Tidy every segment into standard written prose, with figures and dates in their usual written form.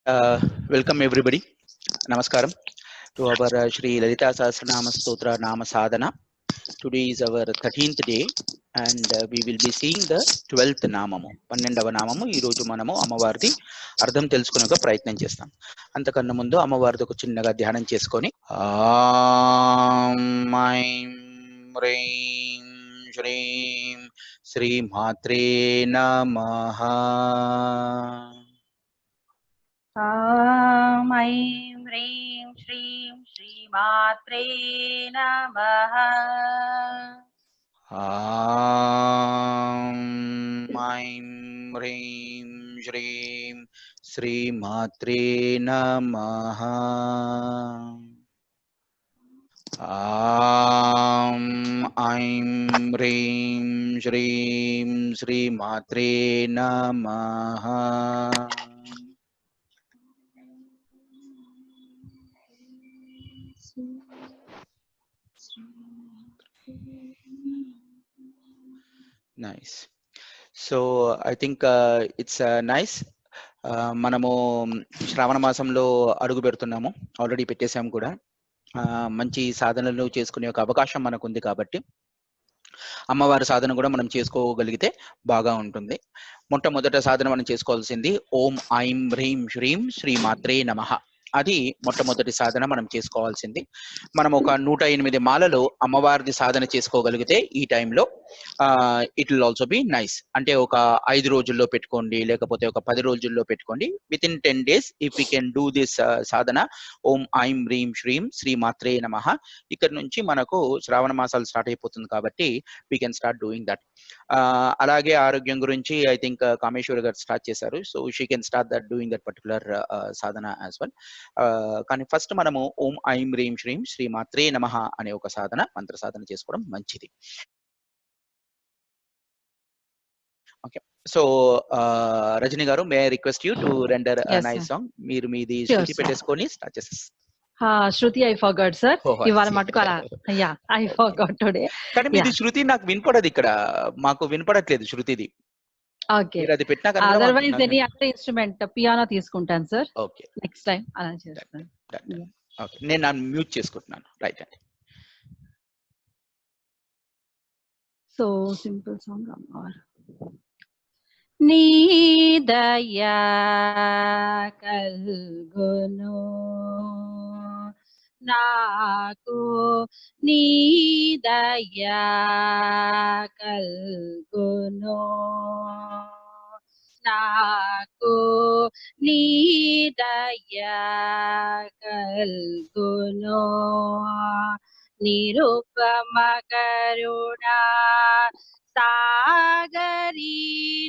Uh, Welcome everybody. Namaskaram to our Shri Lalita Sahasranama Stotra Nama Sadhana. Today is our 13th day and we will be seeing the 12th నామము 12వ నామము ఈ రోజు మనము అమ్మవారిది అర్థం తెలుసుకునే ప్రయత్నం చేస్తాం. అంతకన్నా ముందు అమ్మవారిది ఒక చిన్నగా ధ్యానం చేసుకొని ఐం హ్రీం శ్రీం శ్రీ మాత్రే నమః. ఐం హ్రీం శ్రీం శ్రీమాత్రే నమః. ఐం హ్రీం శ్రీం శ్రీమాత్రే నమః. ఐం హ్రీం శ్రీం శ్రీమాత్రే నమః. Nice. So I think it's nice. మనము శ్రావణ మాసంలో అడుగు పెడుతున్నాము, ఆల్రెడీ పెట్టేశాము కూడా. మంచి సాధనలు చేసుకునే ఒక అవకాశం మనకు ఉంది కాబట్టి అమ్మవారి సాధన కూడా మనం చేసుకోగలిగితే బాగా ఉంటుంది. మొట్టమొదట సాధన మనం చేసుకోవాల్సింది ఓం ఐం హ్రీం శ్రీం శ్రీ మాత్రే నమః. అది మొట్టమొదటి సాధన మనం చేసుకోవాల్సింది. మనం ఒక 108 మాలలు అమ్మవారిది సాధన చేసుకోగలిగితే ఈ టైంలో it will also be nice. అంటే ఒక 5 రోజుల్లో పెట్టుకోండి, లేకపోతే ఒక 10 రోజుల్లో పెట్టుకోండి. With in 10 days if we can do this sadhana ఓం ఐం హ్రీం శ్రీం శ్రీ మాత్రే నమః. ఇక్కడ నుంచి మనకు శ్రావణ మాసాలు స్టార్ట్ అయిపోతుంది కాబట్టి we can start doing that. అలాగే ఆరోగ్యం గురించి ఐ థింక్ కామేశ్వరి గారు స్టార్ట్ చేశారు. So she can start that doing that particular Sadhana as well. కానీ ఫస్ట్ మనము ఓం ఐం హ్రీం శ్రీం శ్రీ మాత్రే నమః అనే ఒక సాధన, మంత్ర సాధన చేసుకోవడం మంచిది. ఓకే, సో రజని గారు, may I request you to render nice song. మీరు మీది శృతి పెట్టేసుకొని స్టార్ట్ చేసేస్తారు. శృతి ఐ ఫర్గాట్ సార్, ఇవాళ మటుకు అలా ఐ ఫర్గాట్ టుడే. కానీ మీది శృతి నాకు వినపడదు, ఇక్కడ మాకు వినపడట్లేదు శృతిది. Okay, otherwise any other instrument, piano తీసుకుంటాను సార్. ఓకే, నెక్స్ట్ టైం అలా చేస్తాను. ఓకే, నేను మ్యూట్ చేసుకుంటున్నాను. రైట్ అండి. So simple song. అమ్మవారు నీ దయా కల్గును నాకు, నీ దయా కల్గును నాకు, నీ దయా కల్గును నిరుపమ కరుణా సాగరి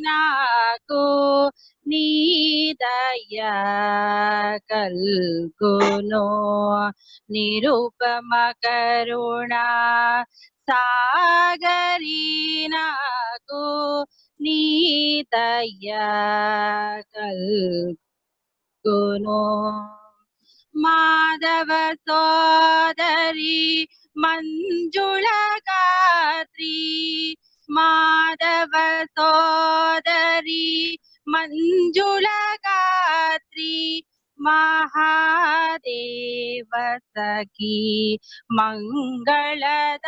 నాకు, నీ దయా కల్గును నిరుపమ కరుణా సాగరి నాకు, నీ దయా కల్గును మాధవ సోదరి మంజుళ గాత్రి, మాధవ సోదరి మంజుళ గాత్రి మహాదేవ సఖీ మంగళదాయకి,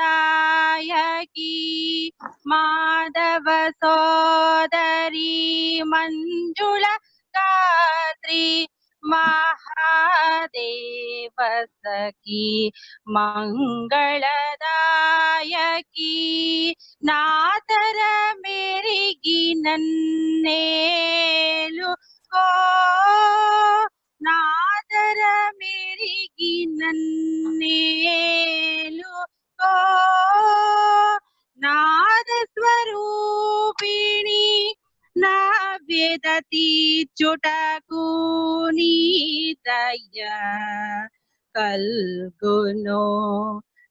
మాధవ సోదరి మంజుళ గాత్రి మహాదేవ సఖీ మంగళదాయకి, నాతర మెరిగి నన్నేలుకో, నాతర మెరిగి నన్నేలుకో, నాద స్వరూపిణి నా వేదతి చుటకు, నీ దయా కల్గును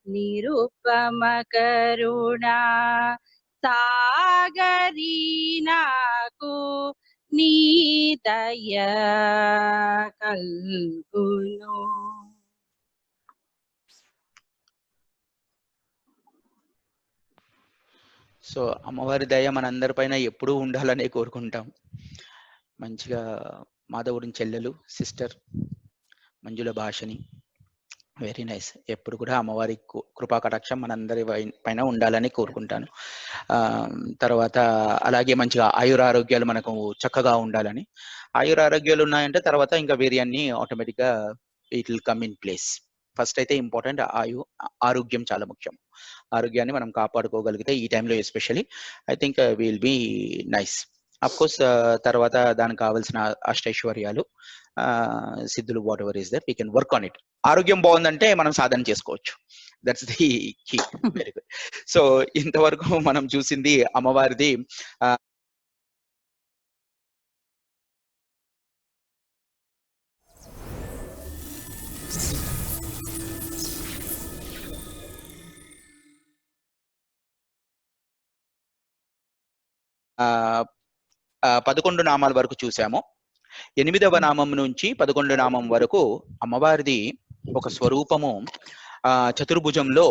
నిరుపమ కరుణా సాగరి నాకు, నీ దయా కల్గును. సో అమ్మవారి దయ మనందరిపైన ఎప్పుడూ ఉండాలనే కోరుకుంటాం. మంచిగా మాధవుడిని చెల్లెలు సిస్టర్ మంజుల భాషని. Very nice. ఎప్పుడు కూడా అమ్మవారి కృపా కటాక్షం మనందరి పైన ఉండాలని కోరుకుంటాను. తర్వాత అలాగే మంచిగా ఆయురారోగ్యాలు మనకు చక్కగా ఉండాలని. ఆయురారోగ్యాలు ఉన్నాయంటే తర్వాత ఇంకా వేరే అన్ని ఆటోమేటిక్గా it will come in place. First అయితే ఇంపార్టెంట్ ఆరోగ్యం చాలా ముఖ్యం. ఆరోగ్యాన్ని మనం కాపాడుకోగలిగితే ఈ టైంలో especially I think will be nice. Of course తర్వాత దానికి కావాల్సిన అష్టైశ్వర్యాలు సిద్ధులు whatever is that we can work on it. ఆరోగ్యం బాగుందంటే మనం సాధన చేసుకోవచ్చు. That's the key. Very good. So ఇంతవరకు మనం చూసింది అమ్మవారిది ఆ 11 నామాల వరకు చూసాము. 8వ నామం నుంచి 11 నామం వరకు అమ్మవారిది ఒక స్వరూపము చతుర్భుజంలో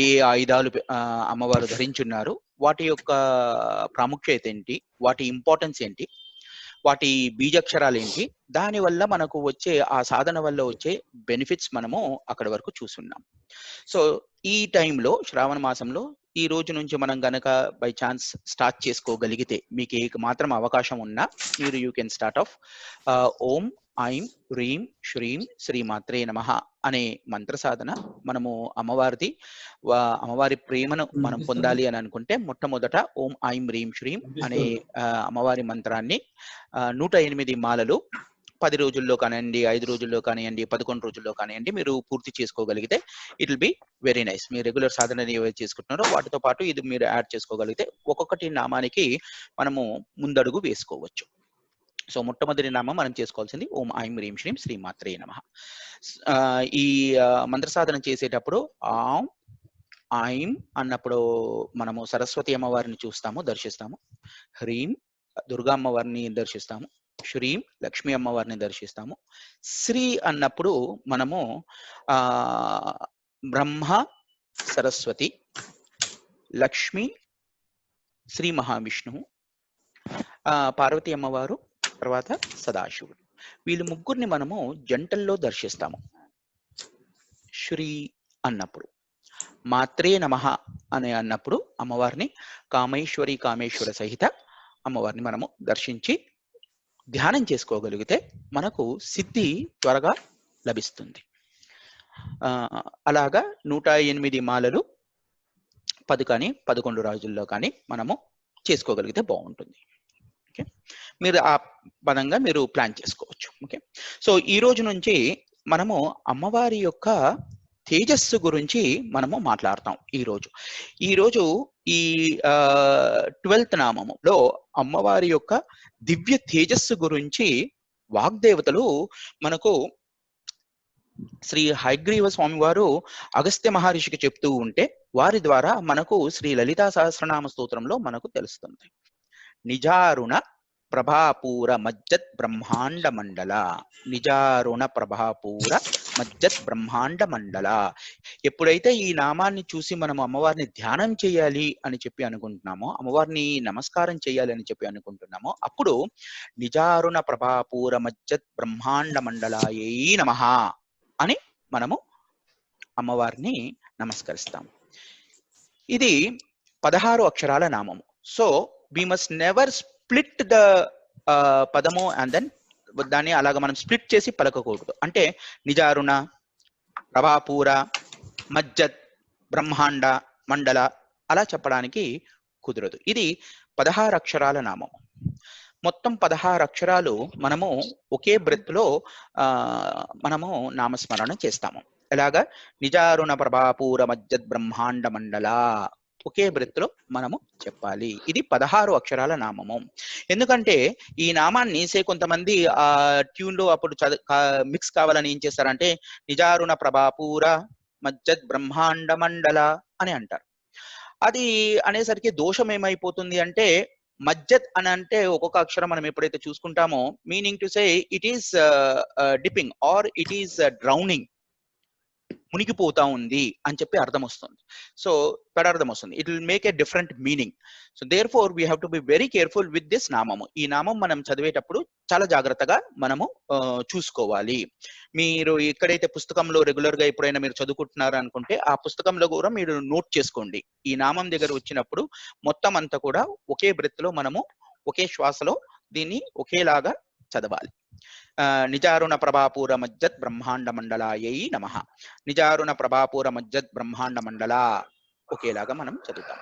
ఏ ఆయుధాలు అమ్మవారు ధరించున్నారు, వాటి యొక్క ప్రాముఖ్యత ఏంటి, వాటి ఇంపార్టెన్స్ ఏంటి, వాటి బీజాక్షరాలు ఏంటి, దాని వల్ల మనకు వచ్చే ఆ సాధన వల్ల వచ్చే బెనిఫిట్స్ మనము అక్కడి వరకు చూస్తున్నాం. సో ఈ టైంలో శ్రావణ మాసంలో ఈ రోజు నుంచి మనం గనక బై ఛాన్స్ స్టార్ట్ చేసుకోగలిగితే, మీకు ఏ మాత్రం అవకాశం ఉన్నా మీరు యూ కెన్ స్టార్ట్ ఆఫ్ ఓం ఐం హ్రీం శ్రీం శ్రీమాత్రే నమః అనే మంత్ర సాధన. మనము అమ్మవారి ప్రేమను మనం పొందాలి అని అనుకుంటే మొట్టమొదట ఓం ఐం హ్రీం శ్రీం అనే అమ్మవారి మంత్రాన్ని 108 మాలలు 10 రోజుల్లో కానివ్వండి, 5 రోజుల్లో కానివ్వండి, 11 రోజుల్లో కానివ్వండి మీరు పూర్తి చేసుకోగలిగితే it will be very nice. మీరు రెగ్యులర్ సాధన ఏవైతే చేసుకుంటున్నారో వాటితో పాటు ఇది మీరు యాడ్ చేసుకోగలిగితే ఒక్కొక్కటి నామానికి మనము ముందడుగు వేసుకోవచ్చు. సో మొట్టమొదటి నామం మనం చేసుకోవాల్సింది ఓం ఐం హ్రీం శ్రీం శ్రీమాత్రే నమః. ఈ మంత్ర సాధన చేసేటప్పుడు ఆం ఐం అన్నప్పుడు మనము సరస్వతి అమ్మవారిని చూస్తాము, దర్శిస్తాము. హ్రీం దుర్గా అమ్మవారిని దర్శిస్తాము. శ్రీం లక్ష్మీ అమ్మవారిని దర్శిస్తాము. శ్రీ అన్నప్పుడు మనము బ్రహ్మ సరస్వతి, లక్ష్మి శ్రీ మహావిష్ణువు, పార్వతీ అమ్మవారు, తర్వాత సదాశివుడు, వీళ్ళు ముగ్గురిని మనము జంటల్లో దర్శిస్తాము. శ్రీ అన్నప్పుడు, మాత్రే నమః అని అన్నప్పుడు అమ్మవారిని కామేశ్వర సహిత అమ్మవారిని మనము దర్శించి ధ్యానం చేసుకోగలిగితే మనకు సిద్ధి త్వరగా లభిస్తుంది. అలాగా 108 మాలలు 10 కానీ 11 రోజుల్లో కానీ మనము చేసుకోగలిగితే బాగుంటుంది. ఓకే, మీరు ఆ పదంగా మీరు ప్లాన్ చేసుకోవచ్చు. ఓకే, సో ఈ రోజు నుంచి మనము అమ్మవారి యొక్క తేజస్సు గురించి మనము మాట్లాడతాం. ఈరోజు ఈ 12th నామములో అమ్మవారి యొక్క దివ్య తేజస్సు గురించి వాగ్దేవతలు మనకు శ్రీ హయగ్రీవ స్వామి వారు అగస్త్య మహర్షికి చెప్తూ ఉంటే వారి ద్వారా మనకు శ్రీ లలితా సహస్రనామ స్తోత్రంలో మనకు తెలుస్తుంది. నిజారుణ ప్రభాపూర మజ్జత్ బ్రహ్మాండ మండల, నిజారుణ ప్రభాపూర మజ్జత్ బ్రహ్మాండ మండల. ఎప్పుడైతే ఈ నామాన్ని చూసి మనం అమ్మవారిని ధ్యానం చేయాలి అని చెప్పి అనుకుంటున్నామో, అమ్మవారిని నమస్కారం చేయాలి అని చెప్పి అనుకుంటున్నామో, అప్పుడు నిజారుణ ప్రభాపూర మజ్జత్ బ్రహ్మాండ మండలాయై నమః అని మనము అమ్మవారిని నమస్కరిస్తాము. ఇది 16 అక్షరాల నామము. So we must never split the పదము అండ్ దెన్ దాన్ని అలాగ మనం స్ప్లిట్ చేసి పలకకూడదు. అంటే నిజారుణ, ప్రభాపూర, మజ్జత్, బ్రహ్మాండ, మండల అలా చెప్పడానికి కుదరదు. ఇది 16 అక్షరాల నామం. మొత్తం 16 అక్షరాలు మనము ఒకే బ్రెత్ లో మనము నామస్మరణ చేస్తాము. ఎలాగా? నిజారుణ ప్రభాపూర మజ్జత్ బ్రహ్మాండ మండల ఒకే బ్రెత్ లో మనము చెప్పాలి. ఇది 16 అక్షరాల నామము. ఎందుకంటే ఈ నామాన్ని కొంతమంది ఆ ట్యూన్ లో అప్పుడు మిక్స్ కావాలని ఏం చేస్తారంటే నిజారుణ ప్రభాపూర మజ్జత్ బ్రహ్మాండ మండల అని అంటారు. అది అనేసరికి దోషం ఏమైపోతుంది అంటే, మజ్జత్ అని అంటే ఒక్కొక్క అక్షరం మనం ఎప్పుడైతే చూసుకుంటామో meaning to say it is dipping or it is drowning, మునిగిపోతా ఉంది అని చెప్పి అర్థం వస్తుంది. సో పెడార్థం వస్తుంది. It will make a different meaning. So therefore we have to be very careful with this నామము. ఈ నామం మనం చదివేటప్పుడు చాలా జాగ్రత్తగా మనము చూసుకోవాలి. మీరు ఎక్కడైతే పుస్తకంలో రెగ్యులర్ గా ఎప్పుడైనా మీరు చదువుకుంటున్నారు అనుకుంటే ఆ పుస్తకంలో కూడా మీరు నోట్ చేసుకోండి. ఈ నామం దగ్గర వచ్చినప్పుడు మొత్తం అంతా కూడా ఒకే బ్రెత్ లో మనము ఒకే శ్వాసలో దీన్ని ఒకేలాగా చదవాలి. నిజారుణ ప్రభాపూర మజ్జత్ బ్రహ్మాండ మండలాయై నమః. నిజారుణ ప్రభాపూర మజ్జత్ బ్రహ్మాండ మండల ఒకేలాగా మనం చదువుతాం.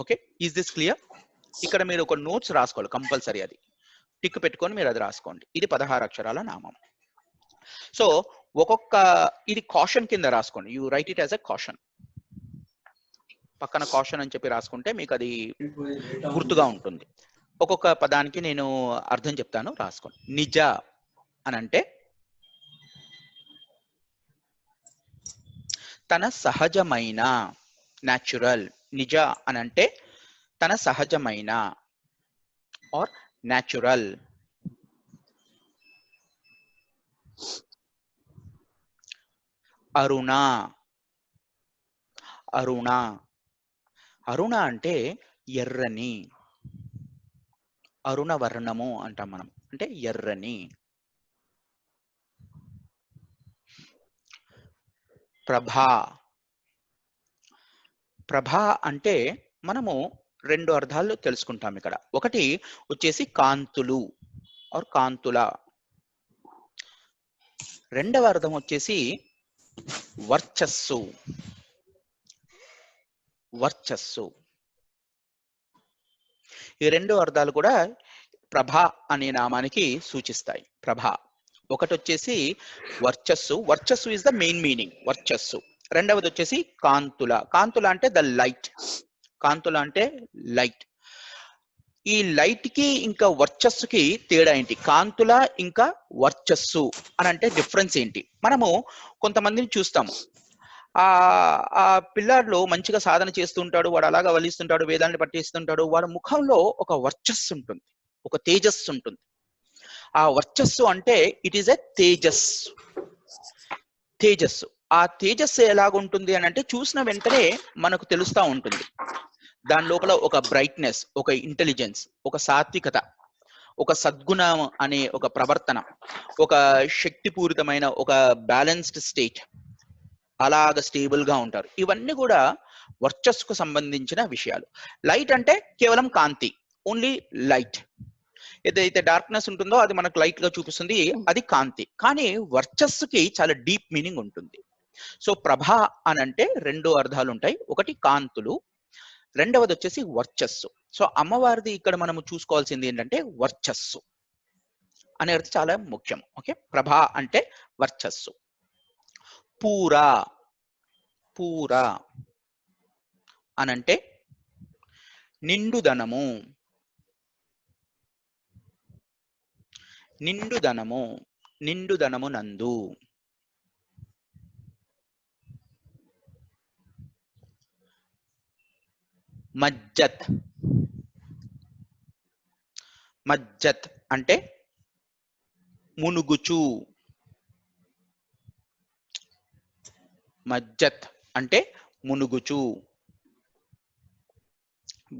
Okay, is this clear? ఇక్కడ మీరు ఒక నోట్స్ రాసుకోవాలి కంపల్సరీ, అది టిక్ పెట్టుకొని మీరు అది రాసుకోండి. ఇది 16 అక్షరాల నామం. సో ఒక్కొక్క ఇది కాషన్ కింద రాసుకోండి. You right it as a caution. పక్కన కాషన్ అని చెప్పి రాసుకుంటే మీకు అది గుర్తుగా ఉంటుంది. ఒక్కొక్క పదానికి నేను అర్థం చెప్తాను, రాసుకోండి. నిజ అనంటే తన సహజమైన, న్యాచురల్. నిజ అనంటే తన సహజమైన ఆర్ న్యాచురల్. అరుణ. అరుణ. అరుణ అంటే ఎర్రని, అరుణ వర్ణము అంటాం మనం, అంటే ఎర్రని. ప్రభా. ప్రభా అంటే మనము 2 అర్థాలు తెలుసుకుంటాం ఇక్కడ. ఒకటి వచ్చేసి కాంతులు ఆర్ కాంతుల. రెండవ అర్థం వచ్చేసి వర్చస్సు. వర్చస్సు. ఈ 2 అర్థాలు కూడా ప్రభా అనే నామానికి సూచిస్తాయి. ప్రభా ఒకటి వచ్చేసి వర్చస్సు. వర్చస్సు ఇస్ ద మెయిన్ మీనింగ్, వర్చస్సు. రెండవది వచ్చేసి కాంతుల. కాంతుల అంటే ద లైట్. కాంతుల అంటే లైట్. ఈ లైట్ కి ఇంకా వర్చస్సుకి తేడా ఏంటి? కాంతుల ఇంకా వర్చస్సు అని అంటే డిఫరెన్స్ ఏంటి? మనము కొంతమందిని చూస్తాము, ఆ పిల్లాడిలో మంచిగా సాధన చేస్తుంటాడు, వాడు అలాగా వలిస్తుంటాడు, వేదాన్ని పట్టిస్తుంటాడు, వాడి ముఖంలో ఒక వర్చస్సు ఉంటుంది, ఒక తేజస్సు ఉంటుంది. ఆ వర్చస్సు అంటే ఇట్ ఈస్ ఎ తేజస్. తేజస్సు. ఆ తేజస్సు ఎలాగుంటుంది అని అంటే చూసిన వెంటనే మనకు తెలుస్తూ ఉంటుంది. దాని లోపల ఒక బ్రైట్నెస్, ఒక ఇంటెలిజెన్స్, ఒక సాత్వికత, ఒక సద్గుణం అనే ఒక ప్రవర్తన, ఒక శక్తిపూరితమైన ఒక బ్యాలెన్స్డ్ స్టేట్, అలాగ స్టేబుల్ గా ఉంటారు. ఇవన్నీ కూడా వర్చస్సుకు సంబంధించిన విషయాలు. లైట్ అంటే కేవలం కాంతి, ఓన్లీ లైట్. ఏదైతే డార్క్నెస్ ఉంటుందో అది మనకు లైట్ గా చూపిస్తుంది, అది కాంతి. కానీ వర్చస్సుకి చాలా డీప్ మీనింగ్ ఉంటుంది. సో ప్రభా అనంటే 2 అర్థాలు ఉంటాయి. ఒకటి కాంతులు, రెండవది వచ్చేసి వర్చస్సు. సో అమ్మవారిది ఇక్కడ మనము చూసుకోవాల్సింది ఏంటంటే వర్చస్సు అనేది చాలా ముఖ్యం. ఓకే, ప్రభా అంటే వర్చస్సు. పూరా. పూరా అనంటే నిండుదనము. నిండుదనము. నిండుదనము నందు. మజ్జత్. మజ్జత్ అంటే మునుగుచు. మజ్జత్ అంటే మునుగుచు.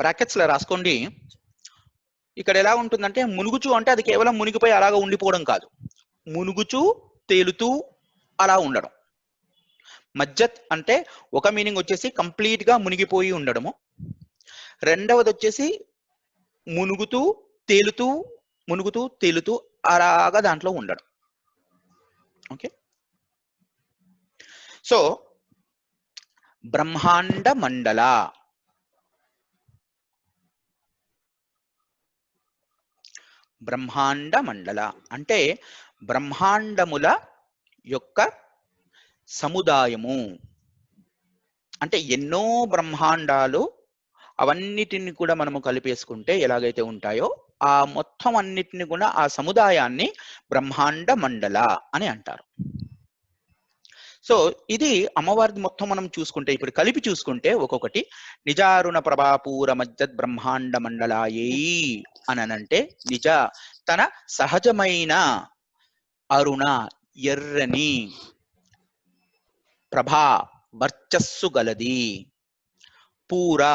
బ్రాకెట్స్ లో రాసుకోండి. ఇక్కడ ఎలా ఉంటుందంటే మునుగుచు అంటే అది కేవలం మునిగిపోయి అలాగా ఉండిపోవడం కాదు, మునుగుచు తేలుతూ అలా ఉండడం. మజ్జత్ అంటే ఒక మీనింగ్ వచ్చేసి కంప్లీట్ గా మునిగిపోయి ఉండడము, రెండవది వచ్చేసి మునుగుతూ తేలుతూ, మునుగుతూ తేలుతూ అలాగా దాంట్లో ఉండడం. ఓకే, సో బ్రహ్మాండ మండల. బ్రహ్మాండ మండల అంటే బ్రహ్మాండముల యొక్క సముదాయము. అంటే ఎన్నో బ్రహ్మాండాలు, అవన్నిటిని కూడా మనము కలిపేసుకుంటే ఎలాగైతే ఉంటాయో ఆ మొత్తం అన్నిటిని కూడా ఆ సముదాయాన్ని బ్రహ్మాండ మండల అని అంటారు. సో ఇది అమ్మవారిది మొత్తం మనం చూసుకుంటే, ఇప్పుడు కలిపి చూసుకుంటే ఒక్కొక్కటి నిజారుణ ప్రభాపూర మజ్జత్ బ్రహ్మాండ మండలాయై అనంటే నిజ తన సహజమైన, అరుణ ఎర్రని, ప్రభా వర్చస్సు గలది, పూరా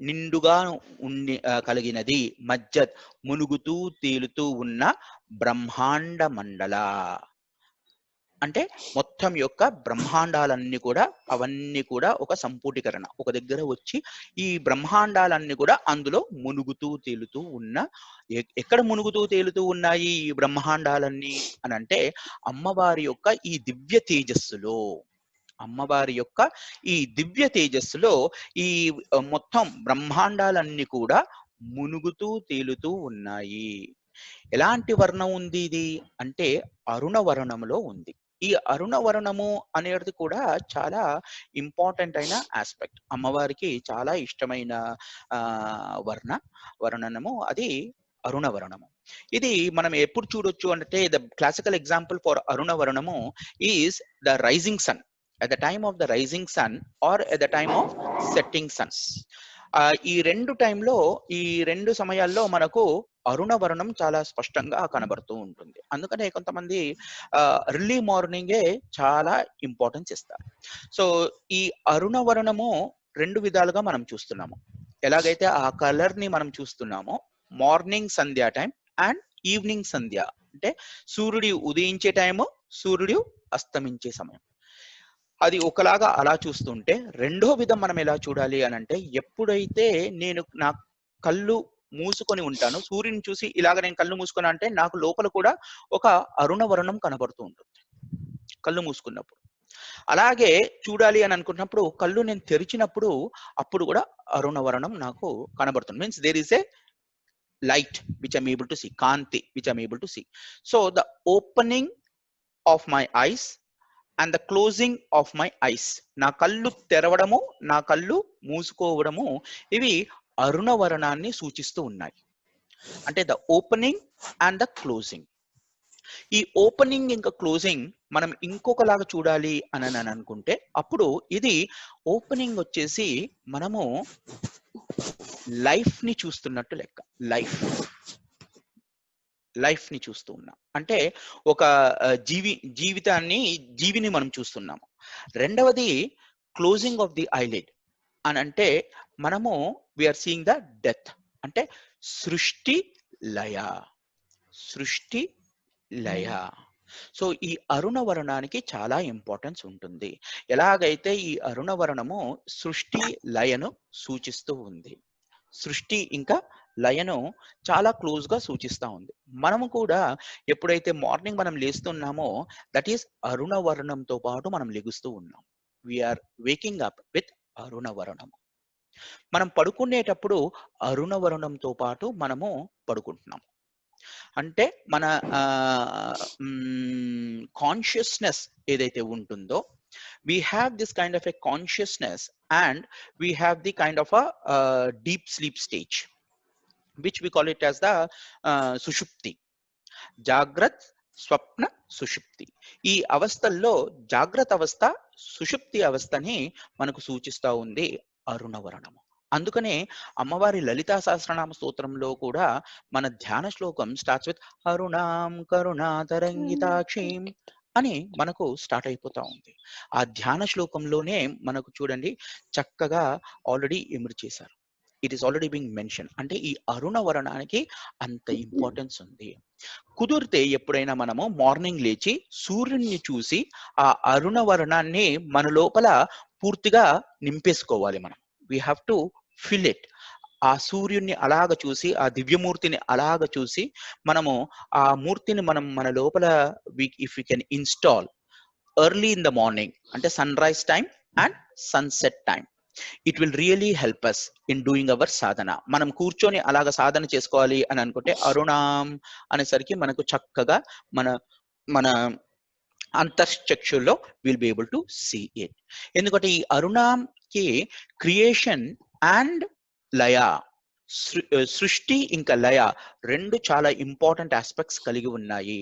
నిండుగా ఉండి కలిగినది, మజ్జత్ మునుగుతూ తేలుతూ ఉన్న బ్రహ్మాండ మండల. అంటే మొత్తం యొక్క బ్రహ్మాండాలన్నీ కూడా అవన్నీ కూడా ఒక సంపుటీకరణ, ఒక దగ్గర వచ్చి ఈ బ్రహ్మాండాలన్నీ కూడా అందులో మునుగుతూ తేలుతూ ఉన్న, ఎక్కడ మునుగుతూ తేలుతూ ఉన్నాయి ఈ బ్రహ్మాండాలన్నీ అని అంటే అమ్మవారి యొక్క ఈ దివ్య తేజస్సులో, అమ్మవారి యొక్క ఈ దివ్య తేజస్సులో ఈ మొత్తం బ్రహ్మాండాలన్నీ కూడా మునుగుతూ తేలుతూ ఉన్నాయి. ఎలాంటి వర్ణం ఉంది ఇది అంటే అరుణ వర్ణంలో ఉంది. ఈ అరుణ వర్ణము అనేది కూడా చాలా ఇంపార్టెంట్ అయిన ఆస్పెక్ట్, అమ్మవారికి చాలా ఇష్టమైన వర్ణనము అది అరుణ వర్ణము. ఇది మనం ఎప్పుడు చూడొచ్చు అంటే ద క్లాసికల్ ఎగ్జాంపుల్ ఫర్ అరుణ వర్ణము is the rising sun, at the time of the rising sun or at the time of setting sun. ఈ రెండు టైంలో, ఈ రెండు సమయాల్లో మనకు అరుణ వర్ణం చాలా స్పష్టంగా కనబడుతూ ఉంటుంది. అందుకనే కొంతమంది ఎర్లీ మార్నింగే చాలా ఇంపార్టెన్స్ ఇస్తారు. సో ఈ అరుణ వర్ణము రెండు విధాలుగా మనం చూస్తున్నాము. ఎలాగైతే ఆ కలర్ ని మనం చూస్తున్నామో మార్నింగ్ సంధ్యా టైం అండ్ ఈవినింగ్ సంధ్య, అంటే సూర్యుడు ఉదయించే టైము, సూర్యుడు అస్తమించే సమయం, అది ఒకలాగా అలా చూస్తుంటే రెండో విధం మనం ఎలా చూడాలి అని అంటే ఎప్పుడైతే నేను నా కళ్ళు మూసుకొని ఉంటాను, సూర్యుని చూసి ఇలాగ నేను కళ్ళు మూసుకొని అంటే నాకు లోపల కూడా ఒక అరుణ వర్ణం కనబడుతూ ఉంటుంది కళ్ళు మూసుకున్నప్పుడు. అలాగే చూడాలి అని అనుకున్నప్పుడు కళ్ళు నేను తెరిచినప్పుడు అప్పుడు కూడా అరుణ వర్ణం నాకు కనబడుతుంది. Means there is a light which I'm able to see, kanti which I'm able to see. So the opening of my eyes and the closing of my eyes, నా కళ్ళు తెరవడము నా కళ్ళు మూసుకోవడము ఇవి అరుణ వర్ణాన్ని సూచిస్తూ ఉన్నాయి. అంటే the opening and the closing. ఈ opening ఇంకా క్లోజింగ్ మనం ఇంకొకలాగా చూడాలి అని అనుకుంటే అప్పుడు ఇది ఓపెనింగ్ వచ్చేసి మనము లైఫ్ ని చూస్తున్నట్టు లెక్క, లైఫ్ ని చూస్తూ ఉన్నాం అంటే ఒక జీవిని మనం చూస్తున్నాము. రెండవది క్లోజింగ్ ఆఫ్ ది ఐలిడ్ అని అంటే మనము వీఆర్ సీయింగ్ ద డెత్, అంటే సృష్టి లయ. సో ఈ అరుణ వర్ణానికి చాలా ఇంపార్టెన్స్ ఉంటుంది. ఎలాగైతే ఈ అరుణ వర్ణము సృష్టి లయను సూచిస్తూ ఉంది, సృష్టి ఇంకా లయను చాలా క్లోజ్ గా సూచిస్తా ఉంది. మనము కూడా ఎప్పుడైతే మార్నింగ్ మనం లేస్తున్నామో దట్ ఈస్ అరుణ వర్ణంతో పాటు మనం లెగుస్తూ ఉన్నాం. వీఆర్ వేకింగ్ అప్ విత్ అరుణ వర్ణము. మనం పడుకునేటప్పుడు అరుణ వర్ణంతో పాటు మనము పడుకుంటున్నాం. అంటే మన కాన్షియస్నెస్ ఏదైతే ఉంటుందో we have this kind of a consciousness and we have the kind of a deep sleep stage which we call it as the sushupti, jagrat swapna sushupti. ఈ అవస్థల్లో జాగ్రత్త అవస్థ సుషుప్తి అవస్థని మనకు సూచిస్తా ఉంది అరుణ వర్ణము. అందుకనే అమ్మవారి లలితా సహస్రనామ స్తోత్రంలో కూడా మన ధ్యాన శ్లోకం స్టార్ట్స్ విత్ అరుణాం కరుణాతరంగితాక్షీం అని మనకు స్టార్ట్ అయిపోతా ఉంది. ఆ ధ్యాన శ్లోకంలోనే మనకు చూడండి చక్కగా ఆల్రెడీ ఎమరు చేశారు, it is already being mention. అంటే ఈ అరుణ వర్ణానికి అంత ఇంపార్టెన్స్ ఉంది. కుదిరితే ఎప్పుడైనా మనము మార్నింగ్ లేచి సూర్యుడిని చూసి ఆ అరుణ వర్ణాన్ని మన లోపల పూర్తిగా నింపేసుకోవాలి. మనం we have to fill it. ఆ సూర్యుడిని అలాగ చూసి, ఆ దివ్యమూర్తిని అలాగ చూసి మనము ఆ మూర్తిని మనం మన లోపల if you can install early in the morning, అంటే sunrise time and sunset time, it will really help us in doing our sadhana. మనం కూర్చొని అలాగ సాధన చేసుకోవాలి అని అనుకుంటే అరుణాం అనేసరికి మనకు చక్కగా మన అంతశ్చక్షుల్లో will be able to see it. ఎందుకంటే ఈ అరుణాంకి క్రియేషన్ అండ్ లయ, సృష్టి ఇంకా లయ రెండు చాలా ఇంపార్టెంట్ ఆస్పెక్ట్స్ కలిగి ఉన్నాయి.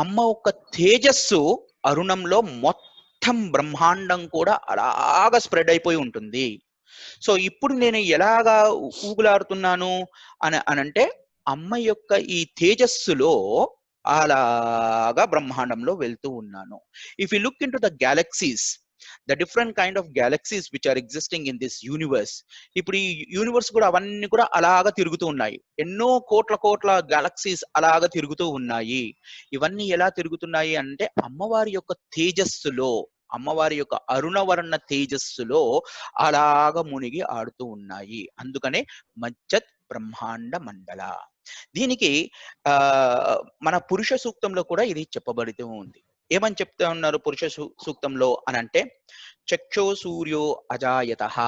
అమ్మ ఒక తేజస్సు అరుణంలో మొత్తం బ్రహ్మాండం కూడా అలాగా స్ప్రెడ్ అయిపోయి ఉంటుంది. సో ఇప్పుడు నేను ఎలాగా ఊగులాడుతున్నాను అని అంటే అమ్మ యొక్క ఈ తేజస్సులో అలాగా బ్రహ్మాండంలో వెళ్తూ ఉన్నాను. If you look into the galaxies, the different kind of galaxies which are existing in this universe. ఇప్పుడు ఈ యూనివర్స్ కూడా అవన్నీ కూడా అలాగా తిరుగుతూ ఉన్నాయి. ఎన్నో కోట్ల కోట్ల గ్యాలక్సీస్ అలాగా తిరుగుతూ ఉన్నాయి. ఇవన్నీ ఎలా తిరుగుతున్నాయి అంటే అమ్మవారి యొక్క తేజస్సులో, అమ్మవారి యొక్క అరుణవర్ణ తేజస్సులో అలాగ మునిగి ఆడుతూ ఉన్నాయి. అందుకనే మజ్జత్ బ్రహ్మాండ మండల. దీనికి మన పురుష సూక్తంలో కూడా ఇది చెప్పబడుతూ ఉంది. ఏమని చెప్తా ఉన్నారు పురుష సూక్తంలో అనంటే, చక్షో సూర్యో అజాయతః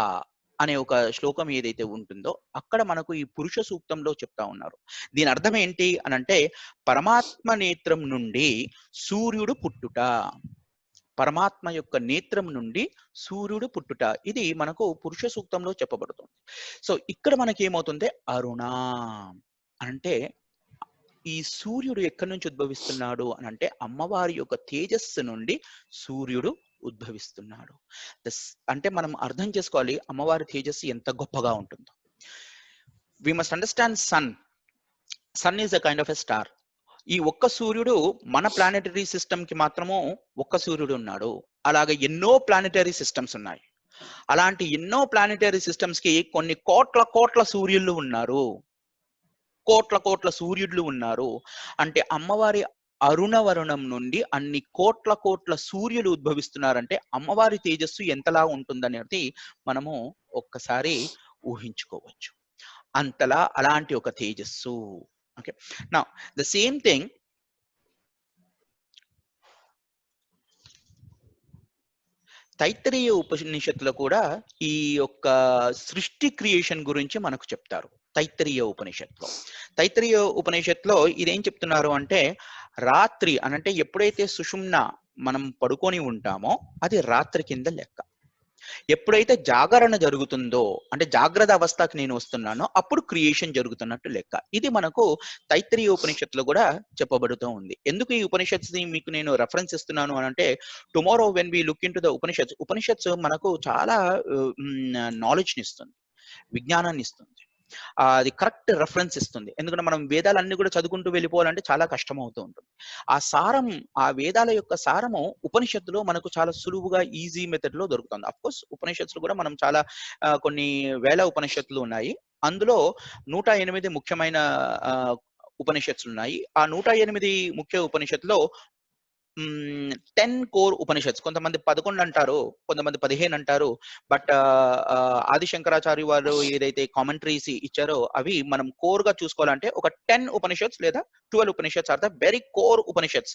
అనే ఒక శ్లోకం ఏదైతే ఉంటుందో అక్కడ మనకు ఈ పురుష సూక్తంలో చెప్తా ఉన్నారు. దీని అర్థం ఏంటి అనంటే, పరమాత్మ నేత్రం నుండి సూర్యుడు పుట్టుట, పరమాత్మ యొక్క నేత్రం నుండి సూర్యుడు పుట్టుట, ఇది మనకు పురుష సూక్తంలో చెప్పబడుతుంది. సో ఇక్కడ మనకి ఏమవుతుంది, అరుణ అంటే ఈ సూర్యుడు ఎక్కడి నుంచి ఉద్భవిస్తున్నాడు అని అంటే అమ్మవారి యొక్క తేజస్సు నుండి సూర్యుడు ఉద్భవిస్తున్నాడు. అంటే మనం అర్థం చేసుకోవాలి అమ్మవారి తేజస్సు ఎంత గొప్పగా ఉంటుందో. We must understand sun is a kind of a star. ఈ ఒక్క సూర్యుడు మన ప్లానెటరీ సిస్టమ్ కి మాత్రము ఒక్క సూర్యుడు ఉన్నాడు. అలాగే ఎన్నో ప్లానెటరీ సిస్టమ్స్ ఉన్నాయి. అలాంటి ఎన్నో ప్లానెటరీ సిస్టమ్స్ కి కొన్ని కోట్ల కోట్ల సూర్యులు ఉన్నారు, కోట్ల కోట్ల సూర్యుడులు ఉన్నారు. అంటే అమ్మవారి అరుణవరుణం నుండి అన్ని కోట్ల కోట్ల సూర్యులు ఉద్భవిస్తున్నారంటే అమ్మవారి తేజస్సు ఎంతలా ఉంటుందనేది మనము ఒక్కసారి ఊహించుకోవచ్చు. అంతలా అలాంటి ఒక తేజస్సు. Okay, now the same thing Taittiriya ఉపనిషత్తులో కూడా ఈ యొక్క సృష్టి క్రియేషన్ గురించి మనకు చెప్తారు. తైత్తరీయ ఉపనిషత్తులో, తైత్తరీయ ఉపనిషత్తులో ఇదేం చెప్తున్నారు అంటే, రాత్రి అనంటే ఎప్పుడైతే సుషుమ్న మనం పడుకొని ఉంటామో అది రాత్రి కింద లెక్క. ఎప్పుడైతే జాగరణ జరుగుతుందో అంటే జాగ్రత్త అవస్థకి నేను వస్తున్నానో అప్పుడు క్రియేషన్ జరుగుతున్నట్టు లెక్క. ఇది మనకు తైత్తరీయ ఉపనిషత్తులో కూడా చెప్పబడుతూ ఉంది. ఎందుకు ఈ ఉపనిషత్స్ మీకు నేను రెఫరెన్స్ ఇస్తున్నాను అని అంటే, tomorrow when we look into the Upanishads మనకు చాలా నాలెడ్జ్ ని ఇస్తుంది, విజ్ఞానాన్ని ఇస్తుంది, అది కరెక్ట్ రెఫరెన్స్ ఇస్తుంది. ఎందుకంటే మనం వేదాలన్నీ కూడా చదువుకుంటూ వెళ్ళిపోవాలంటే చాలా కష్టం అవుతూ ఉంటుంది. ఆ సారం, ఆ వేదాల యొక్క సారము ఉపనిషత్తులో మనకు చాలా సులువుగా ఈజీ మెథడ్ లో దొరుకుతుంది. అఫ్ కోర్స్ ఉపనిషత్తులు కూడా మనం చాలా కొన్ని వేల ఉపనిషత్తులు ఉన్నాయి. అందులో 108 ముఖ్యమైన ఉపనిషత్తులు ఉన్నాయి. ఆ 108 ముఖ్య ఉపనిషత్తులో 10 కోర్ ఉపనిషత్స్, కొంతమంది 11 అంటారు, కొంతమంది 15 అంటారు. బట్ ఆది శంకరాచార్య వారు ఏదైతే కామెంటరీస్ ఇచ్చారో అవి మనం కోర్ గా చూసుకోవాలంటే ఒక 10 ఉపనిషత్స్ లేదా 12 Upanishads are the very core Upanishads.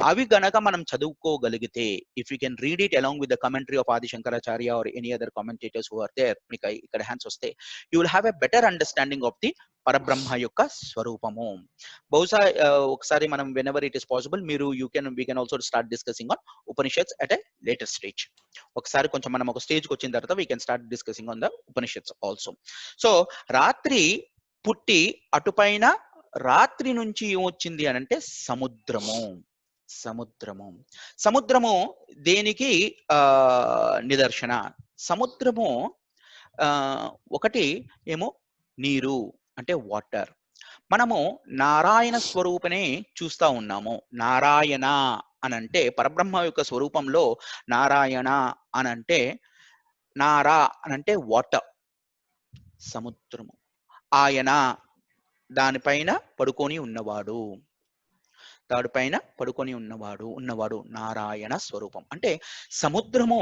అవి గనక మనం చదువుకోగలిగితే, if you can read it along with the commentary of Adi Shankaracharya or any other commentators who are there, మీకు ఇక్కడ హ్యాండ్స్ వస్తే you will have a better understanding of the పరబ్రహ్మ యొక్క స్వరూపము. బహుశా ఒకసారి మనం వెనెవర్ ఇట్ ఇస్ పాసిబుల్ మీరు we can also start discussing on Upanishads at a later stage. ఒకసారి కొంచెం మనం ఒక స్టేజ్కి వచ్చిన తర్వాత we can start discussing on the Upanishads also. So రాత్రి పుట్టి అటుపైన రాత్రి నుంచి ఏమొచ్చింది అని అంటే సముద్రము. సముద్రము సముద్రము దేనికి నిదర్శన? సముద్రము ఒకటి ఏమో నీరు అంటే వాటర్. మనము నారాయణ స్వరూపనే చూస్తా ఉన్నాము. నారాయణ అనంటే పరబ్రహ్మ యొక్క స్వరూపంలో నారాయణ అనంటే, నారా అనంటే వాటర్, సముద్రము. ఆయన దానిపైన పడుకొని ఉన్నవాడు, దానిపైన పడుకొని ఉన్నవాడు నారాయణ స్వరూపం. అంటే సముద్రము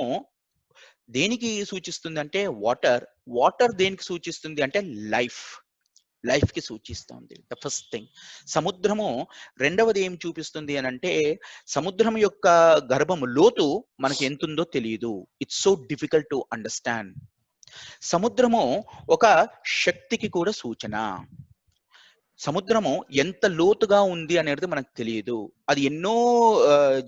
దేనికి సూచిస్తుంది అంటే వాటర్. వాటర్ దేనికి సూచిస్తుంది అంటే లైఫ్ కి సూచిస్తుంది. The first thing. సముద్రము రెండవది ఏం చూపిస్తుంది అని అంటే, సముద్రం యొక్క గర్భము లోతు మనకి ఎంతుందో తెలియదు. It's so difficult to understand. సముద్రము ఒక శక్తికి కూడా సూచన. సముద్రము ఎంత లోతుగా ఉంది అనేది మనకు తెలియదు. అది ఎన్నో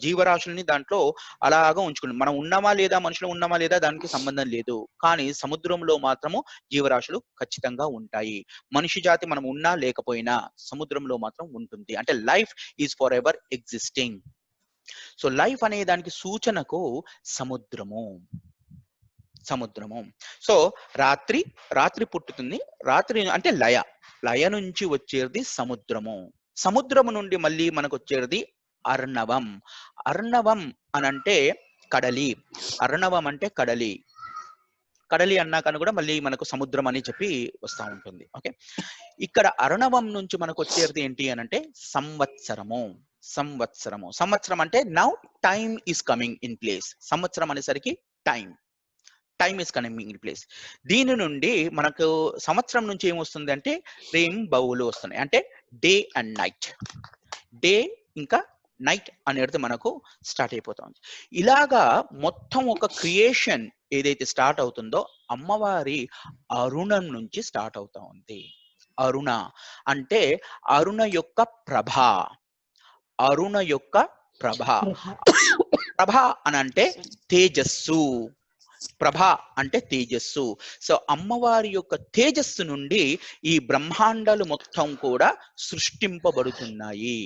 జీవరాశుల్ని దాంట్లో అలాగా ఉంచుకుంది. మనం ఉన్నామా లేదా, మనుషులు ఉన్నామా లేదా దానికి సంబంధం లేదు. కానీ సముద్రంలో మాత్రము జీవరాశులు ఖచ్చితంగా ఉంటాయి. మనిషి జాతి మనం ఉన్నా లేకపోయినా సముద్రంలో మాత్రం ఉంటుంది. అంటే life is for ever existing. So life అనే దానికి సూచనకు సముద్రము. సో రాత్రి పుట్టుతుంది. రాత్రి అంటే లయ నుంచి వచ్చేది సముద్రము. సముద్రము నుండి మళ్ళీ మనకు వచ్చేది అర్ణవం. అర్ణవం అనంటే కడలి. అర్ణవం అంటే కడలి. కడలి అన్నాకని కూడా మళ్ళీ మనకు సముద్రం అని చెప్పి వస్తూ ఉంటుంది. ఓకే, ఇక్కడ అర్ణవం నుంచి మనకు వచ్చేది ఏంటి అని అంటే సంవత్సరము. సంవత్సరము, సంవత్సరం అంటే now time is coming in place. సంవత్సరం అనేసరికి time, time is coming in place. దీని నుండి మనకు సంవత్సరం నుంచి ఏమొస్తుంది అంటే బౌలు వస్తున్నాయి, అంటే డే అండ్ నైట్. డే ఇంకా నైట్ అనేది మనకు స్టార్ట్ అయిపోతుంది. ఇలాగా మొత్తం ఒక క్రియేషన్ ఏదైతే స్టార్ట్ అవుతుందో అమ్మవారి అరుణం నుంచి స్టార్ట్ అవుతా ఉంది. అరుణ అంటే అరుణ యొక్క ప్రభ. అరుణ యొక్క ప్రభ. ప్రభ అని అంటే తేజస్సు. ప్రభ అంటే తేజస్సు. సో అమ్మవారి యొక్క తేజస్సు నుండి ఈ బ్రహ్మాండాలు మొత్తం కూడా సృష్టింపబడుతున్నాయి.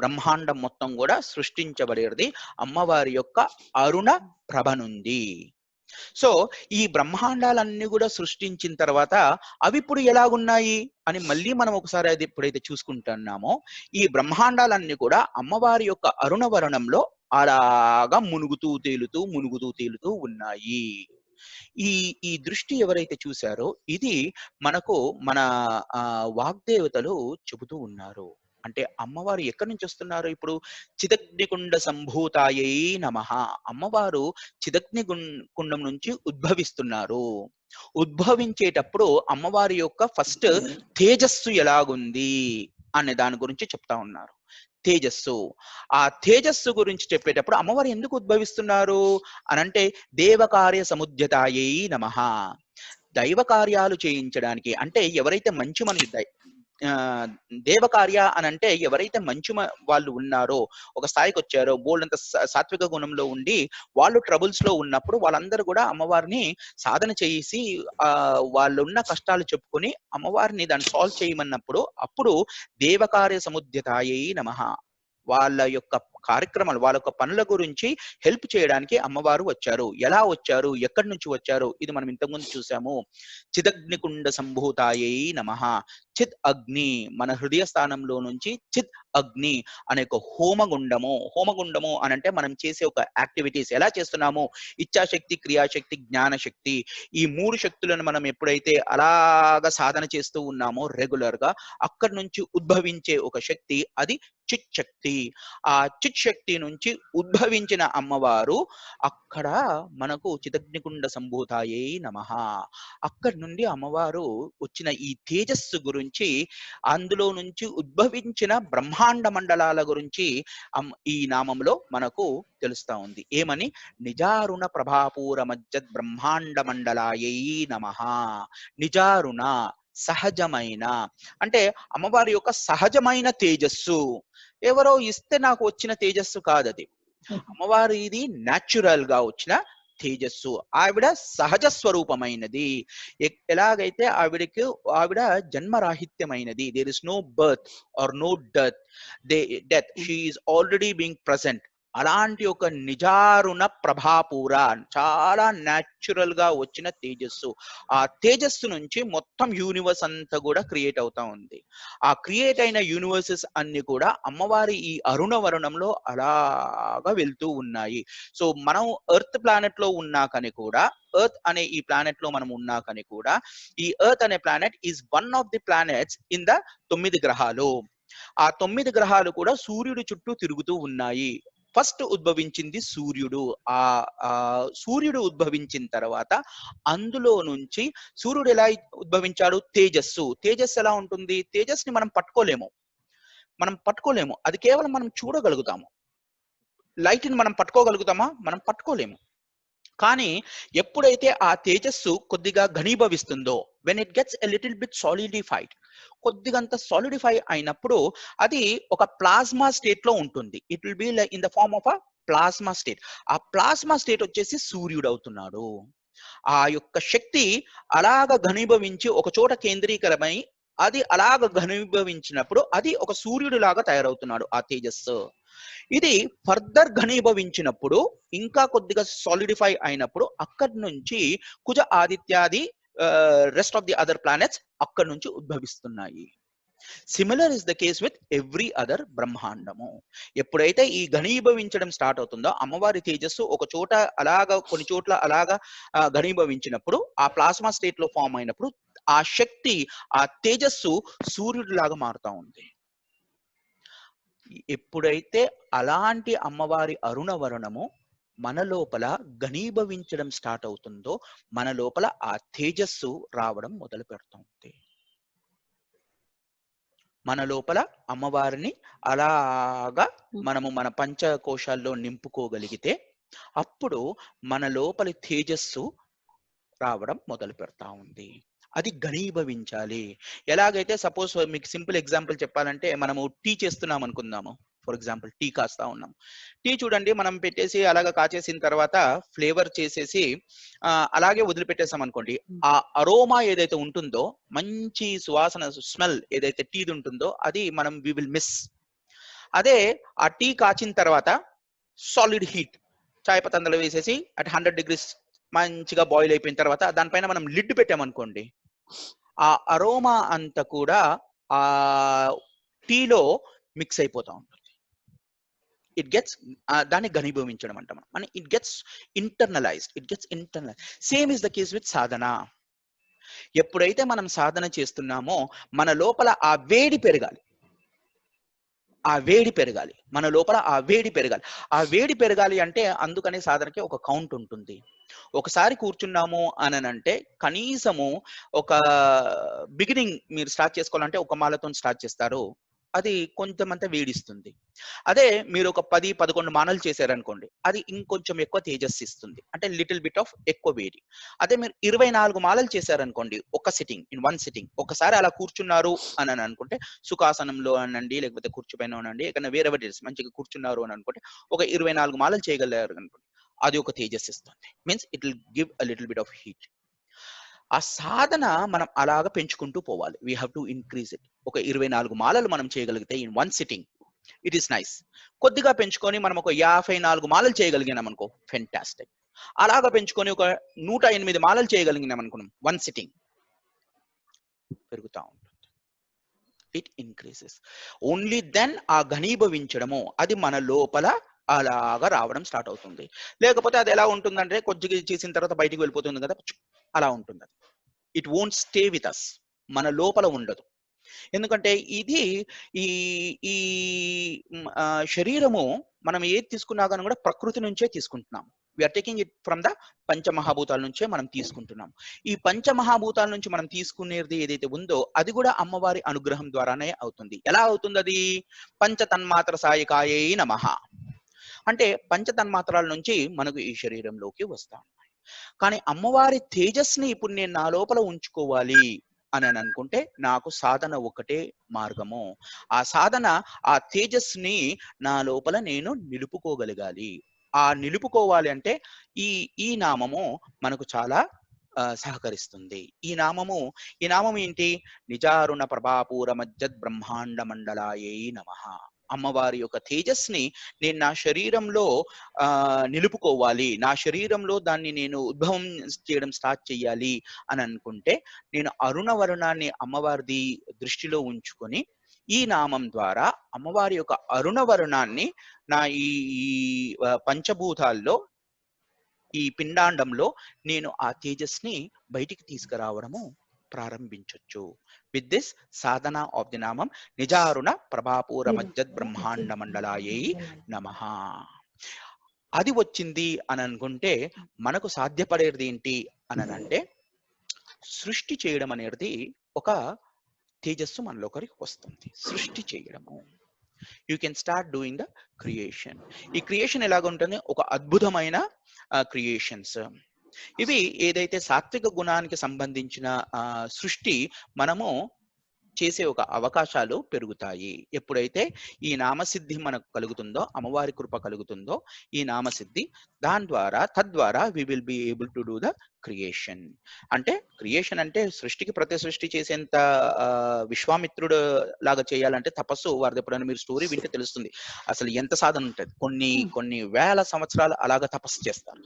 బ్రహ్మాండం మొత్తం కూడా సృష్టించబడేది అమ్మవారి యొక్క అరుణ ప్రభ నుండి. సో ఈ బ్రహ్మాండాలన్నీ కూడా సృష్టించిన తర్వాత అవి ఇప్పుడు ఎలాగున్నాయి అని మళ్ళీ మనం ఒకసారి అది ఎప్పుడైతే చూసుకుంటున్నామో ఈ బ్రహ్మాండాలన్నీ కూడా అమ్మవారి యొక్క అరుణవరణంలో అలాగా మునుగుతూ తేలుతూ ఉన్నాయి. ఈ దృష్టి ఎవరైతే చూశారో ఇది మనకు మన వాగ్దేవతలు చెబుతూ ఉన్నారు. అంటే అమ్మవారు ఎక్కడి నుంచి వస్తున్నారు? ఇప్పుడు చిదగ్నికుండ సంభూతాయై నమః. అమ్మవారు చిదగ్ని కుండం నుంచి ఉద్భవిస్తున్నారు. ఉద్భవించేటప్పుడు అమ్మవారి యొక్క ఫస్ట్ తేజస్సు ఎలాగుంది అనే దాని గురించి చెప్తా ఉన్నారు. తేజస్సు, ఆ తేజస్సు గురించి చెప్పేటప్పుడు అమ్మవారు ఎందుకు ఉద్భవిస్తున్నారు అనంటే దేవకార్య సముద్యతాయై నమః. దైవ కార్యాలు చేయించడానికి, అంటే ఎవరైతే మంచి మనుషులు దేవకార్య అని అంటే ఎవరైతే మంచి వాళ్ళు ఉన్నారో, ఒక స్థాయికి వచ్చారో, బోల్డంత సాత్విక గుణంలో ఉండి వాళ్ళు ట్రబుల్స్ లో ఉన్నప్పుడు వాళ్ళందరూ కూడా అమ్మవారిని సాధన చేసి వాళ్ళు ఉన్న కష్టాలు చెప్పుకొని అమ్మవారిని దాన్ని సాల్వ్ చేయమన్నప్పుడు అప్పుడు దేవకార్య సముద్యతాయై నమః. వాళ్ళ యొక్క కార్యక్రమాలు, వాళ్ళ యొక్క పనుల గురించి హెల్ప్ చేయడానికి అమ్మవారు వచ్చారు. ఎలా వచ్చారు, ఎక్కడి నుంచి వచ్చారు, ఇది మనం ఇంతకుముందు చూసాము. చిదగ్నికుండ సంభూతాయై నమః. చిత్ అగ్ని, మన హృదయ స్థానంలో నుంచి చిత్ అగ్ని అనే ఒక హోమగుండము అని అంటే మనం చేసే ఒక యాక్టివిటీస్ ఎలా చేస్తున్నాము, ఇచ్ఛాశక్తి, క్రియాశక్తి, జ్ఞానశక్తి, ఈ మూడు శక్తులను మనం ఎప్పుడైతే అలాగా సాధన చేస్తూ ఉన్నామో రెగ్యులర్ గా, అక్కడి నుంచి ఉద్భవించే ఒక శక్తి అది చిత్ శక్తి. ఆ చిత్ శక్తి నుంచి ఉద్భవించిన అమ్మవారు అక్కడ మనకు చిదగ్నికుండ సంభూతాయై నమః. అక్కడి నుండి అమ్మవారు వచ్చిన ఈ తేజస్సు గురించి, అందులో నుంచి ఉద్భవించిన బ్రహ్మాండ మండలాల గురించి ఈ నామంలో మనకు తెలుస్తా ఉంది. ఏమని? నిజారుణ ప్రభాపూర మజ్జద్ బ్రహ్మాండ మండలాయై నమః. నిజారుణ సహజమైన, అంటే అమ్మవారి యొక్క సహజమైన తేజస్సు. ఎవరో ఇస్తే నాకు వచ్చిన తేజస్సు కాదది. అమ్మవారి ఇది న్యాచురల్ గా వచ్చిన తేజస్సు. ఆవిడ సహజ స్వరూపమైనది. ఎలాగైతే ఆవిడ జన్మరాహిత్యమైనది. There is no birth or no death. She is already being present. అలాంటి ఒక నిజారుణ ప్రభాపూర, చాలా న్యాచురల్ గా వచ్చిన తేజస్సు. ఆ తేజస్సు నుంచి మొత్తం యూనివర్స్ అంతా కూడా క్రియేట్ అవుతా ఉంది. ఆ క్రియేట్ అయిన యూనివర్సెస్ అన్ని కూడా అమ్మవారి ఈ అరుణవరణంలో అలాగా వెళ్తూ ఉన్నాయి. సో మనం ఎర్త్ ప్లానెట్ లో ఉన్నా కానీ కూడా, ఎర్త్ అనే ఈ ప్లానెట్ లో మనం ఉన్నా కానీ కూడా, ఈ ఎర్త్ అనే planet is one of the planets in the 9 గ్రహాలు. ఆ 9 గ్రహాలు కూడా సూర్యుడి చుట్టూ తిరుగుతూ ఉన్నాయి. ఫస్ట్ ఉద్భవించింది సూర్యుడు. ఆ సూర్యుడు ఉద్భవించిన తర్వాత అందులో నుంచి సూర్యుడు ఎలా ఉద్భవించాడు? తేజస్సు. తేజస్సు ఎలా ఉంటుంది? తేజస్సుని మనం పట్టుకోలేము. అది కేవలం మనం చూడగలుగుతాము. లైట్ ని మనం పట్టుకోగలుగుతామా? మనం పట్టుకోలేము. కానీ ఎప్పుడైతే ఆ తేజస్సు కొద్దిగా ఘనీభవిస్తుందో, when it gets a little bit solidified, కొద్దిగంత సాలిడిఫై అయినప్పుడు అది ఒక ప్లాస్మా స్టేట్ లో ఉంటుంది. It will be in the form of a plasma state. ఆ ప్లాస్మా స్టేట్ వచ్చేసి సూర్యుడు అవుతున్నాడు. ఆ యొక్క శక్తి అలాగ ఘనీభవించి ఒక చోట కేంద్రీకరమై అది అలాగ ఘనీభవించినప్పుడు అది ఒక సూర్యుడు లాగా తయారవుతున్నాడు ఆ తేజస్సు. ఇది ఫర్దర్ ఘనీభవించినప్పుడు, ఇంకా కొద్దిగా సాలిడిఫై అయినప్పుడు అక్కడి నుంచి కుజ ఆదిత్యాది rest of the other planets అక్కడి నుంచి ఉద్భవిస్తున్నాయి. Similar is the case with every other బ్రహ్మాండము. ఎప్పుడైతే ఈ ఘనీభవించడం స్టార్ట్ అవుతుందో అమ్మవారి తేజస్సు ఒక చోట అలాగా కొన్ని చోట్ల అలాగా ఘనీభవించినప్పుడు ఆ ప్లాస్మా స్టేట్ లో ఫామ్ అయినప్పుడు ఆ శక్తి ఆ తేజస్సు సూర్యుడిలాగా మారుతా ఉంది. ఎప్పుడైతే అలాంటి అమ్మవారి అరుణవరణము మన లోపల ఘనీభవించడం స్టార్ట్ అవుతుందో మన లోపల ఆ తేజస్సు రావడం మొదలు పెడుతుంది. మన లోపల అమ్మవారిని అలాగా మనము మన పంచకోశాల్లో నింపుకోగలిగితే అప్పుడు మన లోపలి తేజస్సు రావడం మొదలు పెడతా ఉంది. అది ఘనీభవించాలి. ఎలాగైతే సపోజ్ మీకు సింపుల్ ఎగ్జాంపుల్ చెప్పాలంటే మనము టీ చేస్తున్నాం అనుకుందాము. ఫర్ ఎగ్జాంపుల్ టీ కాస్తా ఉన్నాం. టీ చూడండి మనం పెట్టేసి అలాగా కాచేసిన తర్వాత ఫ్లేవర్ చేసేసి అలాగే వదిలిపెట్టేసాం అనుకోండి, ఆ అరోమా ఏదైతే ఉంటుందో మంచి సువాసన స్మెల్ ఏదైతే టీది ఉంటుందో అది మనం వి విల్ మిస్. అదే ఆ టీ కాచిన తర్వాత సాలిడ్ హీట్ చాయ్ పతందలు వేసేసి అట్ 100 degrees మంచిగా బాయిల్ అయిపోయిన తర్వాత దానిపైన మనం లిడ్ పెట్టామనుకోండి, ఆ అరోమా అంతా కూడా ఆ టీలో మిక్స్ అయిపోతా ఉంటుంది. ఇట్ గెట్స్ దాన్ని ఘనీభవించడం అంటాం మనం. It gets internalized. Same is the case with sadhana. ఎప్పుడైతే మనం సాధన చేస్తున్నామో మన లోపల ఆ వేడి పెరగాలి. మన లోపల ఆ వేడి పెరగాలి అంటే అందుకనే సాధనకి ఒక కౌంట్ ఉంటుంది. ఒకసారి కూర్చున్నాము అనంటే కనీసము ఒక బిగినింగ్ మీరు స్టార్ట్ చేసుకోవాలంటే ఒక మాలతో స్టార్ట్ చేస్తారు, అది కొంతమంత వేడిస్తుంది. అదే మీరు ఒక 10-11 మాలలు చేశారనుకోండి, అది ఇంకొంచెం ఎక్కువ తేజస్సు ఇస్తుంది, అంటే లిటిల్ బిట్ ఆఫ్ ఎక్కువ వేడి. అదే మీరు 24 మాలలు చేశారనుకోండి ఒక సిట్టింగ్, ఇన్ వన్ సిట్టింగ్, ఒకసారి అలా కూర్చున్నారు అని అనుకుంటే సుఖాసనంలో అనండి లేకపోతే కూర్చుపైన అనండి ఎక్కడైనా వేరే మంచిగా కూర్చున్నారు అని అనుకుంటే ఒక 24 మాలలు చేయగలిగారు అనుకోండి, అది ఒక తేజస్సు ఇస్తుంది. Means it will give a little bit of heat. ఆ సాధన మనం అలాగా పెంచుకుంటూ పోవాలి. We have to increase it. ఒక 24 మాలలు మనం చేయగలిగితే in one sitting it is nice. కొద్దిగా పెంచుకొని మనం ఒక 54 మాలలు చేయగలిగినాం అనుకో, ఫెంటాస్టిక్. అలాగా పెంచుకొని ఒక 108 మాలలు చేయగలిగినాం అనుకున్నాం, వన్ సిట్టింగ్ పెరుగుతా ఉంటుంది. It increases. ఓన్లీ దెన్ ఆ ఘనీభవించడము అది మన లోపల అలాగా రావడం స్టార్ట్ అవుతుంది. లేకపోతే అది ఎలా ఉంటుందంటే కొద్దిగా చేసిన తర్వాత బయటికి వెళ్ళిపోతుంది కదా, అలా ఉంటుంది. అది it won't stay with us, మన లోపల ఉండదు. ఎందుకంటే ఇది ఈ ఈ శరీరము మనం ఏది తీసుకున్నా కానీ కూడా ప్రకృతి నుంచే తీసుకుంటున్నాం. We are taking it from the పంచమహాభూతాల నుంచే మనం తీసుకుంటున్నాం. ఈ పంచమహాభూతాల నుంచి మనం తీసుకునేది ఏదైతే ఉందో అది కూడా అమ్మవారి అనుగ్రహం ద్వారానే అవుతుంది. ఎలా అవుతుంది అది? పంచతన్మాత్ర సాయకాయే నమః అంటే పంచతన్మాత్రాల నుంచి మనకు ఈ శరీరంలోకి వస్తాం. కానీ అమ్మవారి తేజస్ని ఇప్పుడు నేను నా లోపల ఉంచుకోవాలి అని అనుకుంటే నాకు సాధన ఒకటే మార్గము. ఆ సాధన ఆ తేజస్ని నా లోపల నేను నిలుపుకోగలగాలి. ఆ నిలుపుకోవాలి అంటే ఈ నామము మనకు చాలా సహకరిస్తుంది. ఈ నామం ఏంటి? నిజారుణ ప్రభాపూర మజ్జద్ బ్రహ్మాండ మండలాయే నమః. అమ్మవారి యొక్క తేజస్ని నేను నా శరీరంలో నిలుపుకోవాలి, నా శరీరంలో దాన్ని నేను ఉద్భవం చేయడం స్టార్ట్ చేయాలి అని అనుకుంటే నేను అరుణవర్ణాన్ని అమ్మవారిది దృష్టిలో ఉంచుకొని ఈ నామం ద్వారా అమ్మవారి యొక్క అరుణవర్ణాన్ని నా ఈ పంచభూతాల్లో ఈ పిండాండంలో నేను ఆ తేజస్ని బయటికి తీసుకురావడము ప్రారంభించొచ్చు. With this sadhana of the నామం నిజారుణ ప్రభాపూర మజ్జద్ బ్రహ్మాండ మండలాయే నమః. అది వచ్చింది అని అనుకుంటే మనకు సాధ్యపడేది ఏంటి అని అంటే సృష్టి చేయడం అనేది ఒక తేజస్సు మనలోకి వస్తుంది. సృష్టి చేయడము, you can start doing the creation. ఈ క్రియేషన్ ఎలాగ ఉంటుంది? ఒక అద్భుతమైన క్రియేషన్స్ ఇవి. ఏదైతే సాత్విక గుణానికి సంబంధించిన సృష్టి మనము చేసే ఒక అవకాశాలు పెరుగుతాయి. ఎప్పుడైతే ఈ నామసిద్ధి మనకు కలుగుతుందో, అమ్మవారి కృప కలుగుతుందో, ఈ నామసిద్ధి తద్వారా we will be able to do the creation. అంటే క్రియేషన్ అంటే సృష్టికి ప్రతి సృష్టి చేసేంత విశ్వామిత్రుడు లాగా చేయాలంటే తపస్సు. వారిది ఎప్పుడైనా మీరు స్టోరీ వింటే తెలుస్తుంది అసలు ఎంత సాధన ఉంటుంది. కొన్ని వేల సంవత్సరాలు అలాగా తపస్సు చేస్తారు.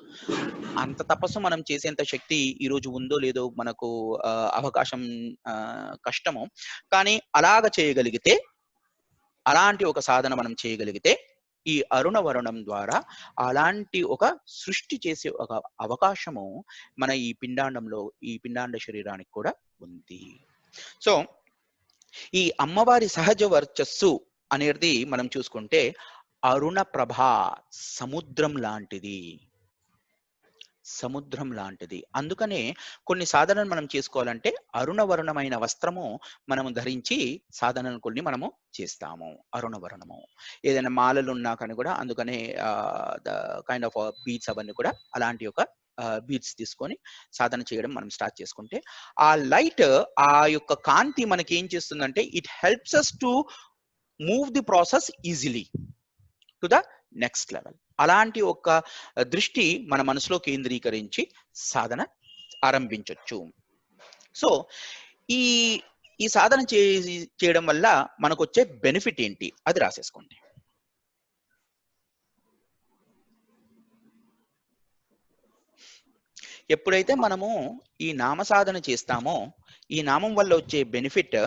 అంత తపస్సు మనం చేసేంత శక్తి ఈ రోజు ఉందో లేదో మనకు అవకాశం కష్టము. కానీ అలాగ చేయగలిగితే, అలాంటి ఒక సాధన మనం చేయగలిగితే ఈ అరుణ వరుణం ద్వారా అలాంటి ఒక సృష్టి చేసే ఒక అవకాశము మన ఈ పిండాండంలో, ఈ పిండాండ శరీరానికి కూడా ఉంది. సో ఈ అమ్మవారి సహజ వర్చస్సు అనేది మనం చూసుకుంటే అరుణ ప్రభ, సముద్రం లాంటిది, సముద్రం లాంటిది. అందుకనే కొన్ని సాధనలు మనం చేసుకోవాలంటే అరుణవర్ణమైన వస్త్రము మనము ధరించి సాధనలు కొన్ని మనము చేస్తాము. అరుణవర్ణము ఏదైనా మాలలు ఉన్నా కానీ కూడా అందుకనే ద కైండ్ ఆఫ్ బీడ్స్ అవన్నీ కూడా అలాంటి ఒక బీడ్స్ తీసుకొని సాధన చేయడం మనం స్టార్ట్ చేసుకుంటే ఆ లైట్, ఆ యొక్క కాంతి మనకి ఏం చేస్తుందంటే it helps us to move the process easily to the next level. అలాంటి ఒక దృష్టి మన మనసులో కేంద్రీకరించి సాధన ఆరంభించవచ్చు. సో ఈ సాధన చేయడం వల్ల మనకు వచ్చే బెనిఫిట్ ఏంటి అది రాసేసుకోండి. ఎప్పుడైతే మనము ఈ నామ సాధన చేస్తామో ఈ నామం వల్ల వచ్చే బెనిఫిట్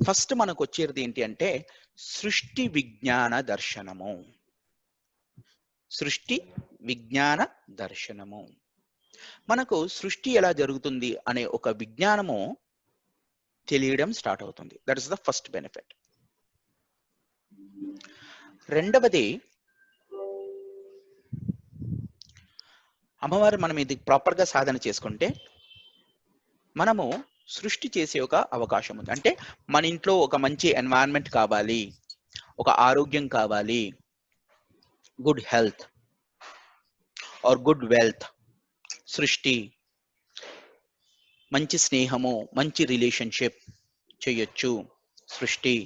ఫస్ట్ మనకు వచ్చేది ఏంటి అంటే సృష్టి విజ్ఞాన దర్శనము. సృష్టి విజ్ఞాన దర్శనము. మనకు సృష్టి ఎలా జరుగుతుంది అనే ఒక విజ్ఞానము తెలియడం స్టార్ట్ అవుతుంది. That is the first benefit. రెండవది, అమ్మవారు మనం ఇది ప్రాపర్గా సాధన చేసుకుంటే మనము సృష్టి చేసే ఒక అవకాశం ఉంది. అంటే మన ఇంట్లో ఒక మంచి ఎన్వైరన్మెంట్ కావాలి, ఒక ఆరోగ్యం కావాలి, good health or good wealth, సృష్టి, మంచి స్నేహము, మంచి రిలేషన్షిప్ చేయొచ్చు సృష్టి.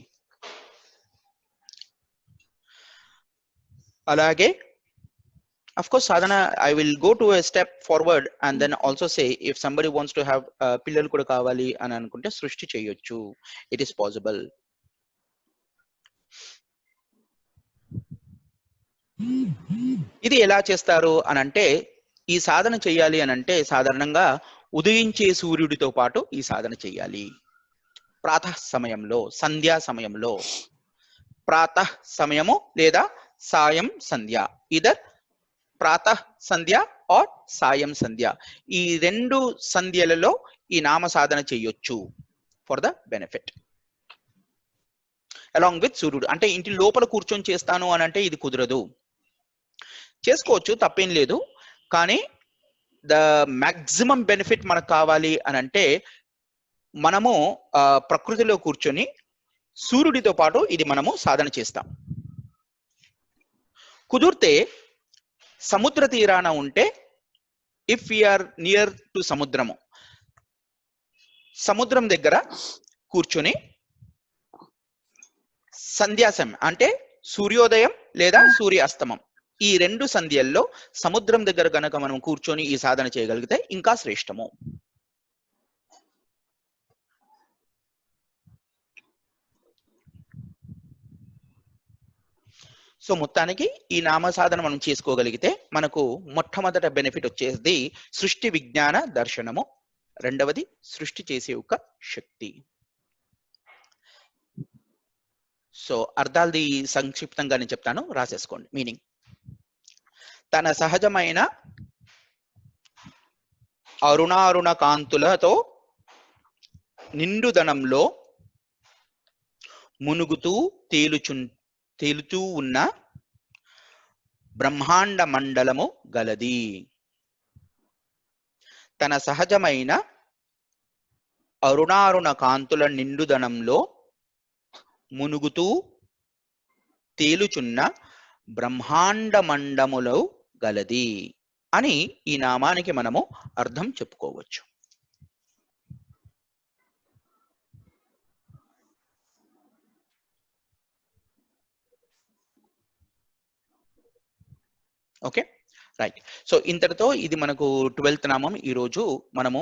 అలాగే of course sadhana, I will go to a step forward and then also say if somebody wants to have pillalu kuda kavali ani anukunte srushti cheyochu, it is possible. ఇది ఎలా చేస్తారు అని అంటే ఈ సాధన చేయాలి అని అంటే సాధారణంగా ఉదయించే సూర్యుడితో పాటు ఈ సాధన చేయాలి. ప్రాతః సమయంలో, సంధ్యా సమయంలో, ప్రాతః సమయము లేదా సాయం సంధ్య, ఇదర్ ప్రాతః సంధ్య ఆర్ సాయం సంధ్య, ఈ రెండు సంధ్యలలో ఈ నామ సాధన చేయొచ్చు for the benefit along with సూర్యుడు. అంటే ఇంటి లోపల కూర్చొని చేస్తాను అని అంటే ఇది కుదరదు. చేసుకోవచ్చు, తప్పేం లేదు. కానీ ద మ్యాక్సిమం బెనిఫిట్ మనకు కావాలి అని అంటే మనము ప్రకృతిలో కూర్చొని సూర్యుడితో పాటు ఇది మనము సాధన చేస్తాం. కుదిరితే సముద్ర తీరాన ఉంటే, ఇఫ్ వీఆర్ నియర్ టు సముద్రము, సముద్రం దగ్గర కూర్చొని సంధ్యా సమయం అంటే సూర్యోదయం లేదా సూర్యాస్తమం, ఈ రెండు సంధ్యల్లో సముద్రం దగ్గర గనక మనం కూర్చొని ఈ సాధన చేయగలిగితే ఇంకా శ్రేష్టము. సో మొత్తానికి ఈ నామ సాధన మనం చేసుకోగలిగితే మనకు మొట్టమొదట బెనిఫిట్ వచ్చేది సృష్టి విజ్ఞాన దర్శనము, రెండవది సృష్టి చేసే ఒక శక్తి. సో అర్థాలది సంక్షిప్తంగా నేను చెప్తాను, రాసేసుకోండి మీనింగ్. తన సహజమైన అరుణారుణ కాంతులతో నిండుదనంలో మునుగుతూ తేలుతూ ఉన్న బ్రహ్మాండ మండలము గలది. తన సహజమైన అరుణారుణ కాంతుల నిండుదనంలో మునుగుతూ తేలుచున్న బ్రహ్మాండ మండములు గలది అని ఈ నామానికి మనము అర్థం చెప్పుకోవచ్చు. Okay, right. సో ఇంతటితో ఇది మనకు 12th నామం. ఈరోజు మనము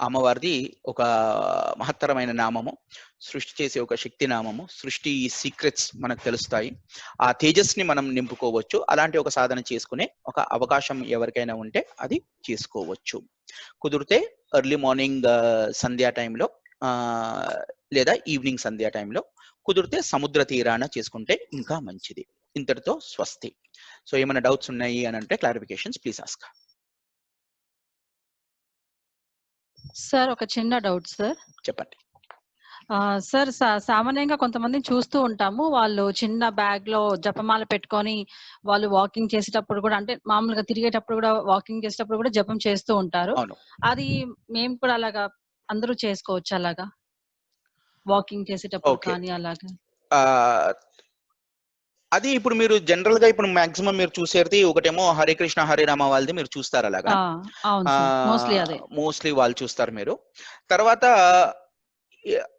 అమ్మవారిది ఒక మహత్తరమైన నామము, సృష్టి చేసే ఒక శక్తి నామము. సృష్టి సీక్రెట్స్ మనకు తెలుస్తాయి, ఆ తేజస్ని మనం నింపుకోవచ్చు. అలాంటి ఒక సాధన చేసుకునే ఒక అవకాశం ఎవరికైనా ఉంటే అది చేసుకోవచ్చు. కుదిరితే ఎర్లీ మార్నింగ్ సంధ్యా టైంలో లేదా ఈవినింగ్ సంధ్యా టైంలో, కుదిరితే సముద్ర తీరాన చేసుకుంటే ఇంకా మంచిది. ఇంతటితో స్వస్తి. సో ఏమైనా డౌట్స్ ఉన్నాయి అని అంటే క్లారిఫికేషన్స్ ప్లీజ్ ఆస్క్. సార్ ఒక చిన్న డౌట్ సార్. చెప్పండి. సార్ సామాన్యంగా కొంతమందిని చూస్తూ ఉంటాము. వాళ్ళు చిన్న బ్యాగ్ లో జపమాల పెట్టుకొని వాళ్ళు వాకింగ్ చేసేటప్పుడు కూడా, అంటే మామూలుగా తిరిగేటప్పుడు కూడా, వాకింగ్ చేసేటప్పుడు కూడా జపం చేస్తూ ఉంటారు. అవును. అది మేము కూడా అలాగా అందరూ చేసుకోవచ్చు అలాగా, వాకింగ్ చేసేటప్పుడు ఓకే. కానీ అలాగా? అది ఇప్పుడు మీరు జనరల్ గా ఇప్పుడు మాక్సిమం మీరు చూసేది ఒకటేమో హరే కృష్ణ హరే రామ వాళ్ళది మీరు చూస్తారు అలాగా. అవును సార్, మోస్ట్లీ అదే. మోస్ట్లీ వాళ్ళు చూస్తారు మీరు. తర్వాత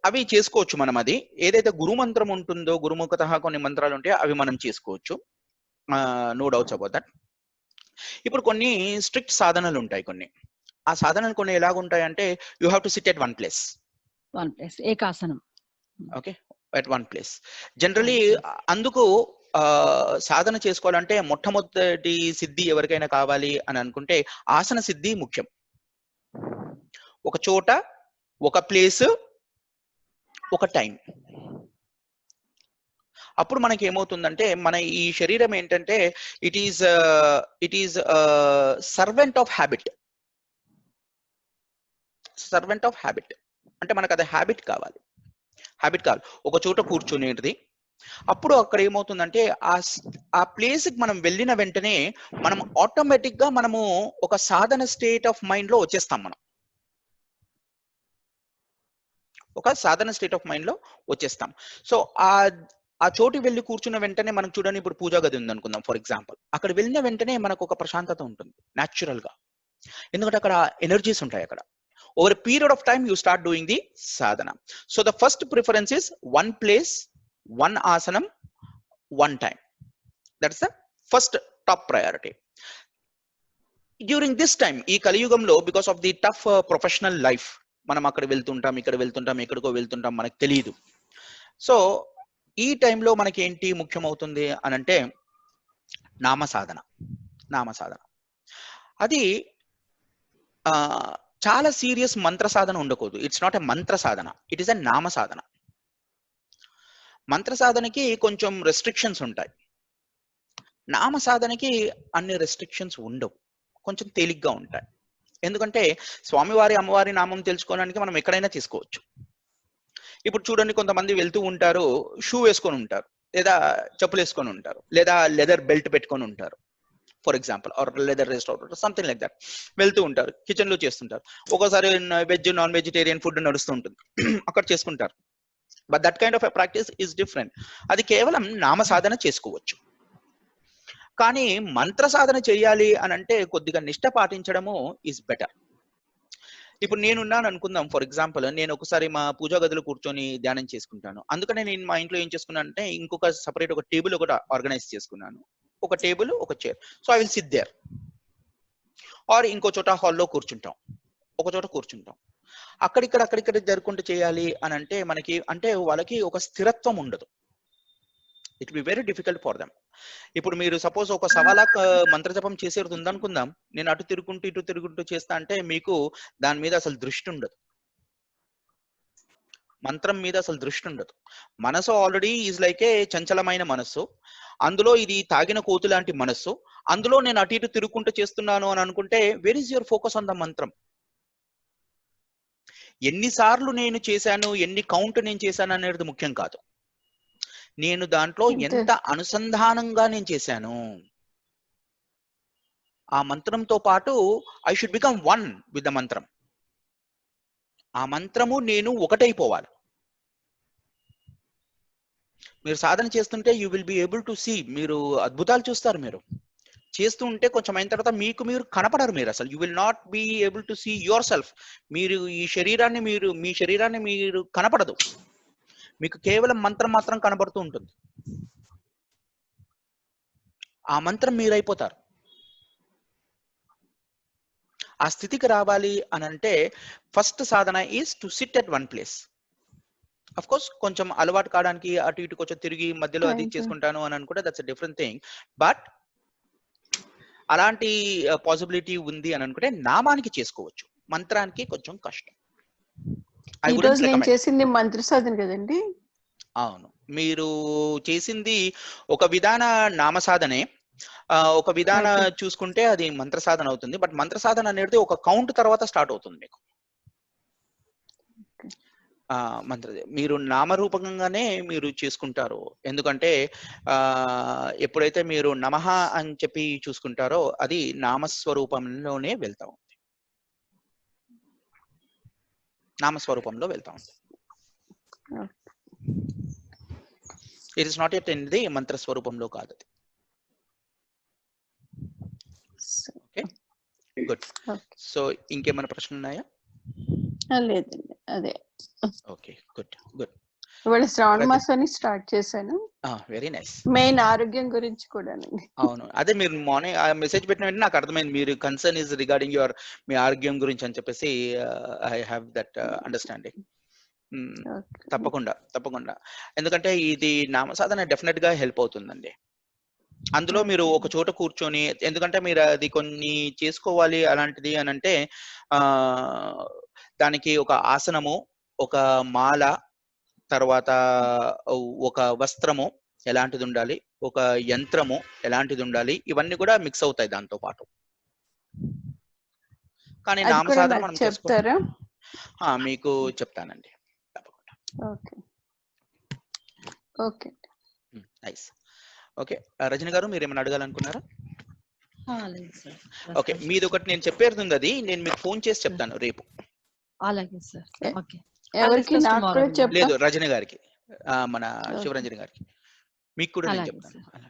అవి చేసుకోవచ్చు మనం. అది ఏదైతే గురు మంత్రం ఉంటుందో, గురుముఖత కొన్ని మంత్రాలు ఉంటాయో అవి మనం చేసుకోవచ్చు. No doubts about that. ఇప్పుడు కొన్ని స్ట్రిక్ట్ సాధనలు ఉంటాయి. కొన్ని ఆ సాధనలు కొన్ని ఎలాగుంటాయి అంటే you have to sit at one place. ఏకాసనం. Okay, at one place. Generally అందుకు సాధన చేసుకోవాలంటే మొట్టమొదటి సిద్ధి ఎవరికైనా కావాలి అని అనుకుంటే ఆసన సిద్ధి ముఖ్యం. ఒక చోట, ఒక ప్లేస్, ఒక టైం. అప్పుడు మనకి ఏమవుతుందంటే మన ఈ శరీరం ఏంటంటే it is servant of habit. Servant of habit అంటే మనకు అది హ్యాబిట్ కావాలి. ఒక చోట కూర్చునేది. అప్పుడు అక్కడ ఏమవుతుందంటే ఆ ప్లేస్ కి మనం వెళ్ళిన వెంటనే మనం ఆటోమేటిక్ గా మనము ఒక సాధన స్టేట్ ఆఫ్ మైండ్ లో వచ్చేస్తాం. మనం ఒక సాధన స్టేట్ ఆఫ్ మైండ్ లో వచ్చేస్తాం. సో ఆ చోటు వెళ్ళి కూర్చున్న వెంటనే మనకు చూడండి, ఇప్పుడు పూజా గది ఉంది అనుకుందాం ఫర్ ఎగ్జాంపుల్. అక్కడ వెళ్ళిన వెంటనే మనకు ఒక ప్రశాంతత ఉంటుంది న్యాచురల్ గా. ఎందుకంటే అక్కడ ఎనర్జీస్ ఉంటాయి. అక్కడ over period of time you start doing the Sadhana. So the first preference is one place, one asanam, one time. That's the first top priority. During this time, ee kaliyugamlo, because of the tough professional life, manam akkada veltuntam, ikkada veltuntam, ekkadiko veltuntam, manaku teliyadu. So ee time lo manaki enti mukhyam avutundi anante nama sadhana. Adi చాలా serious మంత్ర సాధన ఉండకూడదు. It's not a Mantra Sadhana, it is a నామ సాధన. మంత్ర సాధనకి కొంచెం restrictions ఉంటాయి. నామ సాధనకి అన్ని restrictions ఉండవు, కొంచెం తేలిగ్గా ఉంటాయి. ఎందుకంటే స్వామివారి అమ్మవారి నామం తెలుసుకోవడానికి మనం ఎక్కడైనా తీసుకోవచ్చు. ఇప్పుడు చూడండి, కొంతమంది వెళ్తూ ఉంటారు, షూ వేసుకొని ఉంటారు, లేదా చెప్పులు వేసుకొని ఉంటారు, లేదా లెదర్ బెల్ట్ పెట్టుకొని ఉంటారు for example, or leather restaurant something like that. వెళ్తూ ఉంటారు, కిచెన్ లో చేస్తుంటారు. ఒక్కోసారి వెజ్ నాన్ వెజిటేరియన్ ఫుడ్ నడుస్తూ ఉంటుంది, అక్కడ చేసుకుంటారు. But that kind of a practice is different. అది కేవలం నామ సాధన చేసుకోవచ్చు. కానీ మంత్ర సాధన చేయాలి అని అంటే కొద్దిగా నిష్ట పాటించడము ఈజ్ బెటర్. ఇప్పుడు నేనున్నాను అనుకుందాం ఫర్ ఎగ్జాంపుల్, నేను ఒకసారి మా పూజా గదిలో కూర్చొని ధ్యానం చేసుకుంటాను. అందుకనే నేను మా ఇంట్లో ఏం చేసుకున్నాను అంటే ఇంకొక సపరేట్ ఒక టేబుల్ ఒకటి ఆర్గనైజ్ చేసుకున్నాను. ఒక టేబుల్, ఒక chair. So I will sit there. Or ఇంకో చోట హాల్లో కూర్చుంటాం, ఒక చోట కూర్చుంటాం. అక్కడిక్కడ జరుపుకుంటూ చేయాలి అని అంటే మనకి అంటే వాళ్ళకి ఒక స్థిరత్వం ఉండదు. It will be very difficult for them. ఇప్పుడు మీరు సపోజ్ ఒక సవాలాక్ మంత్రజపం చేసేది ఉందనుకుందాం, నేను అటు తిరుగుకుంటూ ఇటు తిరుగుకుంటూ చేస్తా అంటే మీకు దాని మీద అసలు దృష్టి ఉండదు, మంత్రం మీద అసలు దృష్టి ఉండదు. మనసు ఆల్రెడీ ఈజ్ లైక్ ఏ చంచలమైన మనస్సు, అందులో ఇది తాగిన కోతు లాంటి మనస్సు, అందులో నేను అటు ఇటు తిరుగుకుంటూ చేస్తున్నాను అని అనుకుంటే where is your focus on the మంత్రం? ఎన్నిసార్లు నేను చేశాను, ఎన్ని కౌంట్ నేను చేశాను అనేది ముఖ్యం కాదు. నేను దాంట్లో ఎంత అనుసంధానంగా నేను చేశాను, ఆ మంత్రంతో పాటు I should become one with the mantram. ఆ మంత్రము నేను ఒకటైపోవాలి. మీరు సాధన చేస్తుంటే you will be able to see, మీరు అద్భుతాలు చూస్తారు. మీరు చేస్తూ ఉంటే కొంచెం అయిన తర్వాత మీకు మీరు కనపడరు. మీరు అసలు you will not be able to see yourself. మీరు ఈ శరీరాన్ని మీ శరీరాన్ని మీరు కనపడదు, మీకు కేవలం మంత్రం మాత్రం కనబడుతూ ఉంటుంది. ఆ మంత్రం మీరైపోతారు. ఆ స్థితికి రావాలి అని అంటే first Sadhana is to sit at one place. Of course కొంచెం అలవాటు కావడానికి అటు ఇటు కొంచెం తిరిగి మధ్యలో అది చేసుకుంటాను అని అనుకుంటే that's a different thing. But అలాంటి పాసిబిలిటీ ఉంది అని అనుకుంటే నామానికి చేసుకోవచ్చు, మంత్రానికి కొంచెం కష్టం. ఐ ఈ వుడెంట్ రోజు నేను రికమెండ్. చేసింది మంత్ర సాధన కదండి. అవును, మీరు చేసింది ఒక విధాన నామ సాధనే. ఒక విధాన ఓకే. చూసుకుంటే అది మంత్ర సాధన అవుతుంది. బట్ మంత్ర సాధన అనేది ఒక కౌంట్ తర్వాత స్టార్ట్ అవుతుంది మీకు. ఓకే. మీరు నామరూపకంగానే మీరు చేసుకుంటారు. ఎందుకంటే ఎప్పుడైతే మీరు నమః అని చెప్పి చూసుకుంటారో అది నామస్వరూపంలోనే వెళ్తా ఉంది. నామస్వరూపంలో వెళ్తా ఉంది. Okay. It is not at అనేది మంత్ర స్వరూపంలో కాదు అది. Okay, good. ఓకే. సో ఇంకేమైనా ప్రశ్నలు ఉన్నాయా? లేదండి, అదే. Okay, good good. ఇవాళ శ్రావణ మాసాన్ని స్టార్ట్ చేశాను. Very nice. మెయిన్ ఆరోగ్యం గురించి కూడానండి. అవును, అదే మీరు మార్నింగ్ ఆ మెసేజ్ పెట్టిన వెంటనే నాకు అర్థమైంది మీరు కన్సర్న్ ఇస్ రిగార్డింగ్ యువర్ మీ ఆరోగ్యం గురించి అని చెప్పేసి. I have that understanding. Okay. తప్పకుండా తప్పకుండా. ఎందుకంటే ఇది నామసాధన డెఫినెట్ గా హెల్ప్ అవుతుందండి. అందులో మీరు ఒక చోట కూర్చొని, ఎందుకంటే మీరు అది కొన్ని చేసుకోవాలి అలాంటిది అని అంటే దానికి ఒక ఆసనము, ఒక మాల, తర్వాత ఒక వస్త్రము ఎలాంటిది ఉండాలి, ఒక యంత్రము ఎలాంటిది ఉండాలి, ఇవన్నీ కూడా మిక్స్ అవుతాయి దాంతో పాటు. కానీ అది కూడా నామసాధన నాకు మనం చెప్తారా? మీకు చెప్తానండి తప్పకుండా. Okay. Okay. Nice. Okay, Rajani garu మీరు ఏమైనా అడగాలనుకున్నారా? లేదు సార్. ఓకే, మీది ఒకటి నేను చెప్పేది ఉంది, అది నేను మీకు ఫోన్ చేసి చెప్తాను రేపు. అలాగే సార్. ఓకే. ఎవరికి? నాకు కూడా చెప్పా. లేదు, రజని గారికి, మన ఓకే. శివరంజని గారికి, మీకు కూడా నేను అలాగే చెప్తాను. సార్.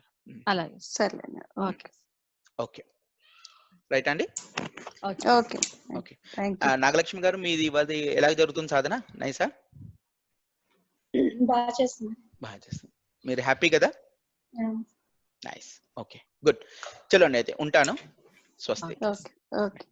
అలాగే. సర్లేండి. ఓకే. ఓకే, రైట్ అండి. Okay. Okay. Okay, thank you. Nagalakshmi గారు మీది ఇవాళ ఎలా జరుగుతుంది సాధన? నైసా? బాగా చేస్తుంది. బాగా చేస్తుంది. మీరు హ్యాపీ కదా? నైస్. Okay, good. చలోండి, అయితే ఉంటాను. స్వస్తి. ఓకే. ఓకే.